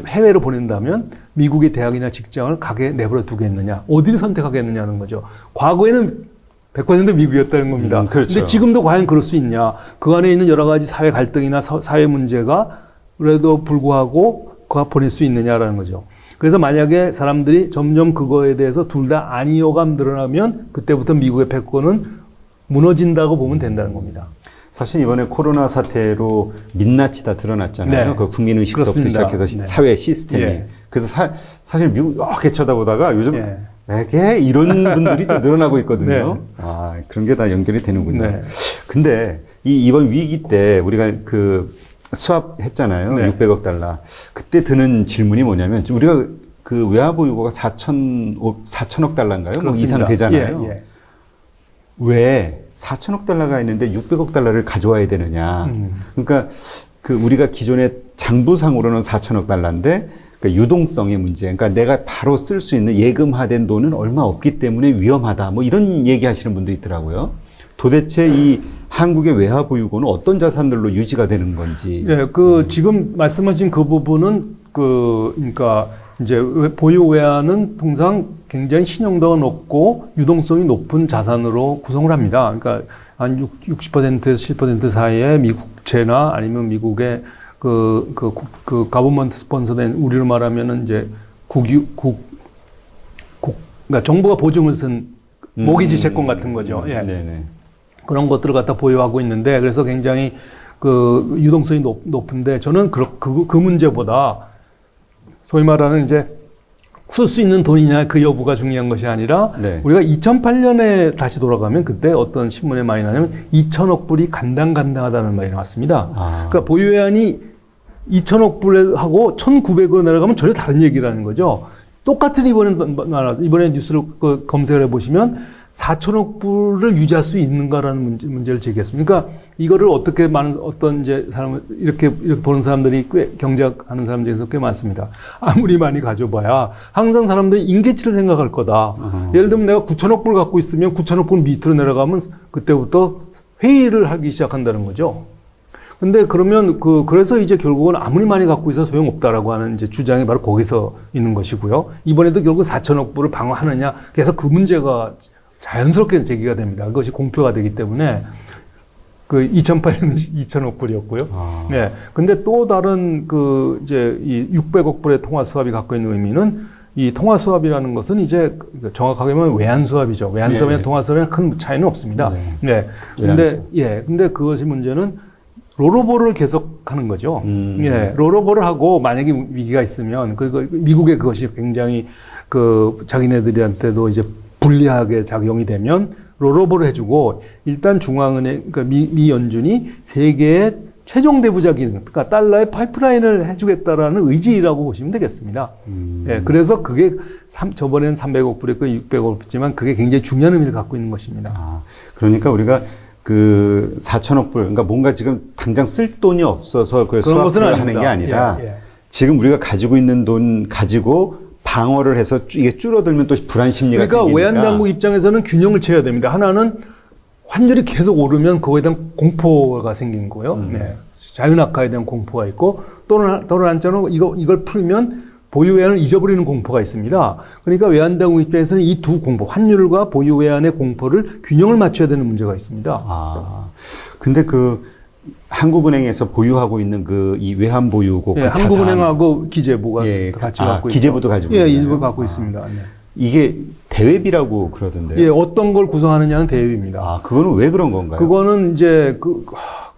해외로 보낸다면 미국의 대학이나 직장을 가게 내버려 두겠느냐, 어디를 선택하겠느냐는 거죠. 과거에는 100% 미국이었다는 겁니다. 그렇죠. 근데 지금도 과연 그럴 수 있냐? 그 안에 있는 여러 가지 사회 갈등이나 사회 문제가 그래도 불구하고 그가 보낼 수 있느냐라는 거죠. 그래서 만약에 사람들이 점점 그거에 대해서 둘 다 안이어감 드러나면 그때부터 미국의 패권은 무너진다고 보면 된다는 겁니다. 사실 이번에 코로나 사태로 민낯이 다 드러났잖아요. 네. 그 국민의식서부터 시작해서 네. 사회 시스템이. 예. 그래서 사실 미국 이렇게 쳐다보다가 요즘 예. 에게 이런 분들이 좀 늘어나고 있거든요. 네. 그런 게 다 연결이 되는군요. 네. 근데 이번 위기 때 우리가 스왑 했잖아요. 네. 600억 달러. 그때 드는 질문이 뭐냐면 우리가 그 외화보유고가 4천억 달러인가요? 뭐 이상 되잖아요. 예. 왜 4천억 달러가 있는데 600억 달러를 가져와야 되느냐. 그러니까 우리가 기존에 장부상으로는 4천억 달러인데 유동성의 문제. 그러니까 내가 바로 쓸 수 있는 예금화된 돈은 얼마 없기 때문에 위험하다. 뭐 이런 얘기 하시는 분도 있더라고요. 도대체 이 한국의 외화 보유고는 어떤 자산들로 유지가 되는 건지. 예, 지금 말씀하신 그 부분은 그러니까 이제 보유 외화는 통상 굉장히 신용도가 높고 유동성이 높은 자산으로 구성을 합니다. 그러니까 한 60%에서 70% 사이에 미국채나 아니면 미국의 가버먼트 스폰서된 우리로 말하면은 이제 그러니까 정부가 보증을 쓴 모기지 채권 같은 거죠. 예. 네네. 그런 것들을 갖다 보유하고 있는데 그래서 굉장히 유동성이 높은데 저는 그 문제보다 소위 말하는 이제 쓸 수 있는 돈이냐 그 여부가 중요한 것이 아니라 네. 우리가 2008년에 다시 돌아가면 그때 어떤 신문에 많이 나냐면 2천억 불이 간당간당하다는 말이 나왔습니다. 그러니까 보유외환이 2천억 불하고 1,900으로 내려가면 전혀 다른 얘기라는 거죠. 똑같은 이번에 뉴스를 검색을 해보시면 4천억 불을 유지할 수 있는가라는 문제를 제기했습니다. 그러니까 이거를 어떻게 어떤 이제 이렇게 보는 사람들이 경제학하는 사람 중에서 꽤 많습니다. 아무리 많이 가져봐야 항상 사람들이 인계치를 생각할 거다. 예를 들면 내가 9천억 불 갖고 있으면 9천억 불 밑으로 내려가면 그때부터 회의를 하기 시작한다는 거죠. 근데 그러면 그래서 이제 결국은 아무리 많이 갖고 있어 소용없다라고 하는 이제 주장이 바로 거기서 있는 것이고요. 이번에도 결국 4천억 불을 방어하느냐. 그래서 그 문제가 자연스럽게 제기가 됩니다. 그것이 공표가 되기 때문에 2008년은 2천억 불이었고요. 네. 근데 또 다른 이제 이 600억 불의 통화 수합이 갖고 있는 의미는 이 통화 수합이라는 것은 이제 정확하게 보면 외환 수합이죠. 외환 수합이나 네. 통화 수합이랑 큰 차이는 없습니다. 네. 근데 그것이 문제는 롤오버를 계속하는 거죠. 예, 롤오버를 하고 만약에 위기가 있으면 미국의 그것이 굉장히 자기네들한테도 이제 불리하게 작용이 되면 롤오버를 해주고 일단 중앙은행 그러니까 미 연준이 세계의 최종 대부자 기능, 그러니까 달러의 파이프라인을 해주겠다라는 의지라고 보시면 되겠습니다. 예, 그래서 그게 저번에는 300억 불이었고 600억 불이지만 그게 굉장히 중요한 의미를 갖고 있는 것입니다. 그러니까 우리가 4천억 불, 그러니까 뭔가 지금 당장 쓸 돈이 없어서 그걸 수합을 하는 게 아니라 지금 우리가 가지고 있는 돈 가지고 방어를 해서 이게 줄어들면 또 불안 심리가 그러니까 생기니까. 외환당국 입장에서는 균형을 채워야 됩니다. 하나는 환율이 계속 오르면 그거에 대한 공포가 생긴 거예요. 네. 자유낙하에 대한 공포가 있고 또는 한쪽은 이걸 풀면 보유 외환을 잊어버리는 공포가 있습니다. 그러니까 외환당국 입장에서는 이 두 공포, 환율과 보유 외환의 공포를 균형을 맞춰야 되는 문제가 있습니다. 아, 근데 그 한국은행에서 보유하고 있는 그 이 외환 보유고 예, 그 자산, 한국은행하고 기재부가 예, 같이 갖고 있죠. 기재부도 가지고 예, 있나요? 일부 갖고 있습니다. 네. 이게 대외비라고 그러던데요. 예, 어떤 걸 구성하느냐는 대외입니다. 아, 그거는 왜 그런 건가요? 그거는 이제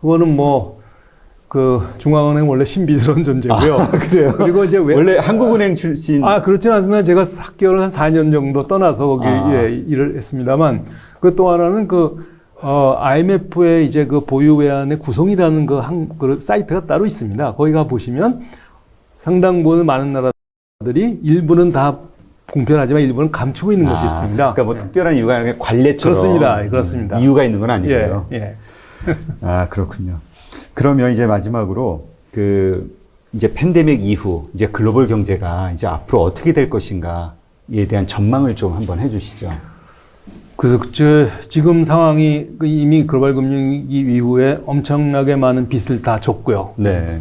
그거는 뭐 그 중앙은행 원래 신비스러운 존재고요. 그래요? 그리고 이제 원래 한국은행 출신. 그렇지는 않습니다. 제가 학교를 한 4년 정도 떠나서 거기 예, 일을 했습니다만 그 또 하나는 IMF의 이제 그 보유 외환의 구성이라는 그 사이트가 따로 있습니다. 거기 가 보시면 상당 부분 많은 나라들이 일부는 다 공표하지만 일부는 감추고 있는 것이 있습니다. 그러니까 뭐 예. 특별한 이유가 아니라 관례처럼. 그렇습니다. 그렇습니다. 이유가 있는 건 아니고요. 예, 예. 아, 그렇군요. 그러면 이제 마지막으로 이제 팬데믹 이후 이제 글로벌 경제가 이제 앞으로 어떻게 될 것인가에 대한 전망을 좀 한번 해주시죠. 그래서 지금 상황이 이미 글로벌 금융위기 이후에 엄청나게 많은 빚을 다 줬고요. 네.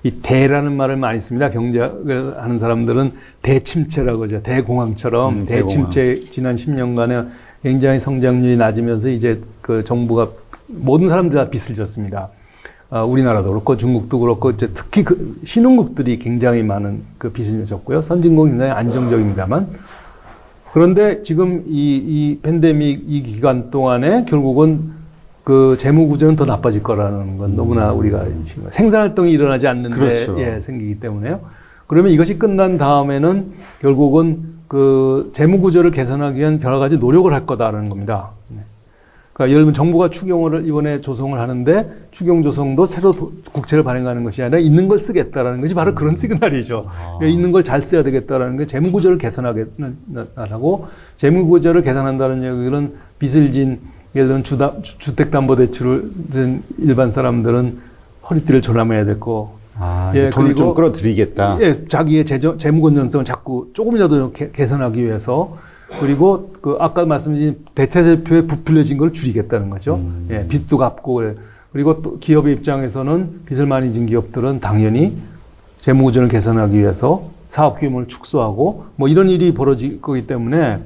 이 대라는 말을 많이 씁니다. 경제를 하는 사람들은 대침체라고 하죠. 대공황처럼 대침체 지난 10년간에 굉장히 성장률이 낮으면서 이제 그 정부가 모든 사람들이 다 빚을 졌습니다. 우리나라도 그렇고 중국도 그렇고 이제 특히 그 신흥국들이 굉장히 많은 그 빚을 졌고요. 선진국은 굉장히 안정적입니다만 그런데 지금 이 팬데믹 이 기간 동안에 결국은 그 재무 구조는 더 나빠질 거라는 건 너무나 우리가 생산 활동이 일어나지 않는데 그렇죠. 예, 생기기 때문에요. 그러면 이것이 끝난 다음에는 결국은 그 재무 구조를 개선하기 위한 여러 가지 노력을 할 거다라는 겁니다. 그러니까 예를 들면 정부가 추경을 이번에 조성을 하는데 추경 조성도 새로 국채를 발행하는 것이 아니라 있는 걸 쓰겠다라는 것이 바로 그런 시그널이죠. 있는 걸 잘 써야 되겠다라는 게 재무 구조를 개선하고 재무 구조를 개선한다는 얘기는 빚을 진 예를 들면 주택담보대출을 든 일반 사람들은 허리띠를 졸라매야 되고 예, 돈을 좀 끌어들이겠다. 예, 자기의 재무 건전성을 자꾸 조금이라도 개선하기 위해서 그리고 아까 말씀드린 대체대표에 부풀려진 걸 줄이겠다는 거죠. 예, 빚도 갚고 그리고 또 기업의 입장에서는 빚을 많이 진 기업들은 당연히 재무 구조를 개선하기 위해서 사업 규모를 축소하고 뭐 이런 일이 벌어질 거기 때문에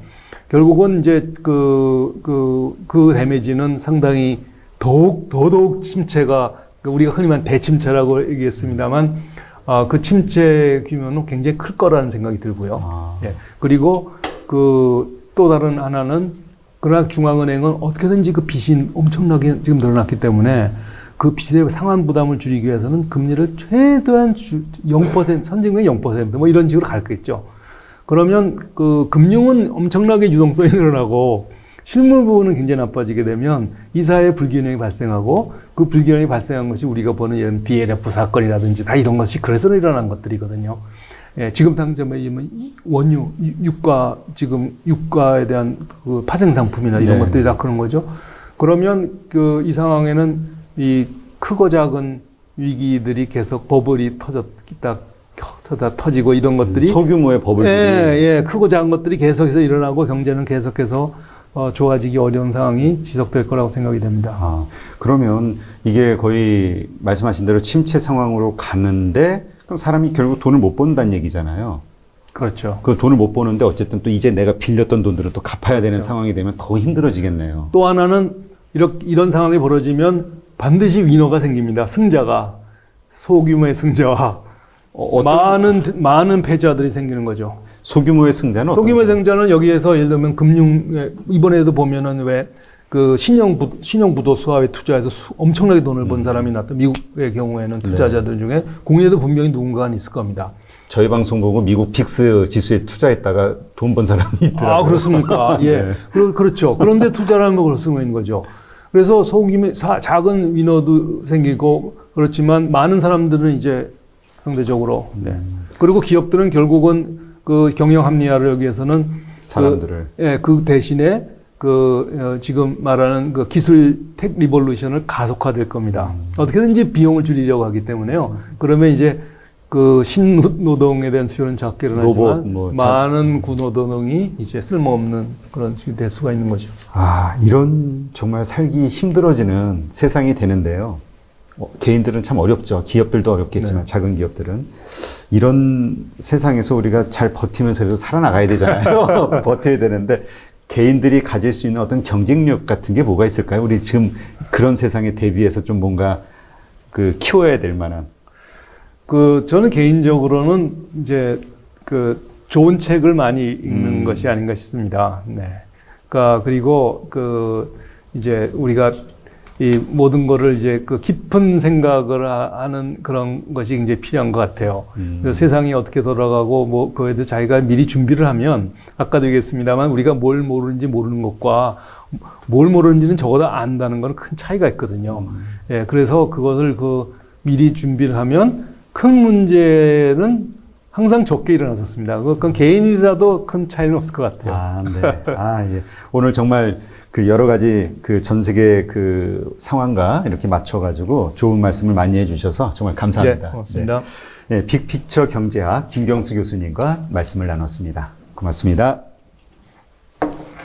결국은 이제 그 데미지는 상당히 더더욱 침체가 우리가 흔히 말하는 대침체라고 얘기했습니다만 그 침체 규모는 굉장히 클 거라는 생각이 들고요. 예. 그리고 또 다른 하나는 그러나 중앙은행은 어떻게든지 그 빚이 엄청나게 지금 늘어났기 때문에 그 빚의 상환 부담을 줄이기 위해서는 금리를 최대한 0%, 선진국의 0% 뭐 이런 식으로 갈 거겠죠. 그러면 그 금융은 엄청나게 유동성이 늘어나고 실물 부분은 굉장히 나빠지게 되면 이 사회에 불균형이 발생하고 그 불균형이 발생한 것이 우리가 보는 이런 BLF 사건이라든지 다 이런 것이 그래서 일어난 것들이거든요. 예, 지금 당장 원유, 유가에 대한 그 파생 상품이나 이런 것들이 다 그런 거죠. 그러면 이 상황에는 이 크고 작은 위기들이 계속 버블이 터지고 이런 것들이 소규모의 버블들이 예, 크고 작은 것들이 계속해서 일어나고 경제는 계속해서 좋아지기 어려운 상황이 지속될 거라고 생각이 됩니다. 그러면 이게 거의 말씀하신 대로 침체 상황으로 가는데 그럼 사람이 결국 돈을 못 번다는 얘기잖아요. 그렇죠. 그 돈을 못 버는데 어쨌든 또 이제 내가 빌렸던 돈들을 또 갚아야 되는 상황이 되면 더 힘들어지겠네요. 또 하나는 이런 상황이 벌어지면 반드시 위너가 생깁니다. 승자가 소규모의 승자와 많은 패자들이 생기는 거죠. 소규모의 승자는 소규모의 승자는 여기에서 예를 들면 이번에도 보면은 왜 그 신용부도 수화에 투자해서 엄청나게 돈을 번 사람이 나왔다. 미국의 경우에는 투자자들 중에 국내에도 분명히 누군가 있을 겁니다. 저희 방송 보고 미국 빅스 지수에 투자했다가 돈 번 사람이 있더라고요. 그렇습니까? 예. 네. 그렇죠. 그런데 투자를 하면 그럴 수가 있는 거죠. 그래서 작은 위너도 생기고 그렇지만 많은 사람들은 이제 상대적으로 그리고 기업들은 결국은 그 경영 합리화를 위해서는 사람들을 그 대신에 지금 말하는 그 기술 텍 리볼루션을 가속화될 겁니다. 어떻게든지 비용을 줄이려고 하기 때문에요. 그러면 이제 그 신노동에 대한 수요는 작게 로봇, 일어나지만 뭐 많은 구노동이 이제 쓸모없는 그런 식이 될 수가 있는 거죠. 아, 이런 정말 살기 힘들어지는 세상이 되는데요. 개인들은 참 어렵죠. 기업들도 어렵겠지만 네. 작은 기업들은 이런 세상에서 우리가 잘 버티면서 그래도 살아나가야 되잖아요. 버텨야 되는데 개인들이 가질 수 있는 어떤 경쟁력 같은 게 뭐가 있을까요? 우리 지금 그런 세상에 대비해서 좀 뭔가 그 키워야 될 만한. 저는 개인적으로는 이제 좋은 책을 많이 읽는 것이 아닌가 싶습니다. 네. 그리고 이제 우리가 이 모든 거를 이제 깊은 생각을 하는 그런 것이 굉장히 필요한 것 같아요. 세상이 어떻게 돌아가고 그에 대해서 자기가 미리 준비를 하면 아까도 얘기했습니다만 우리가 뭘 모르는지 모르는 것과 뭘 모르는지는 적어도 안다는 건 큰 차이가 있거든요. 예, 그래서 그것을 미리 준비를 하면 큰 문제는 항상 적게 일어났었습니다. 그건 개인이라도 큰 차이는 없을 것 같아요. 아, 네. 아, 예. 오늘 정말 여러 가지 전 세계 상황과 이렇게 맞춰가지고 좋은 말씀을 많이 해주셔서 정말 감사합니다. 네, 고맙습니다. 네. 네, 빅픽처 경제학 김경수 교수님과 말씀을 나눴습니다. 고맙습니다.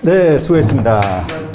네, 수고했습니다.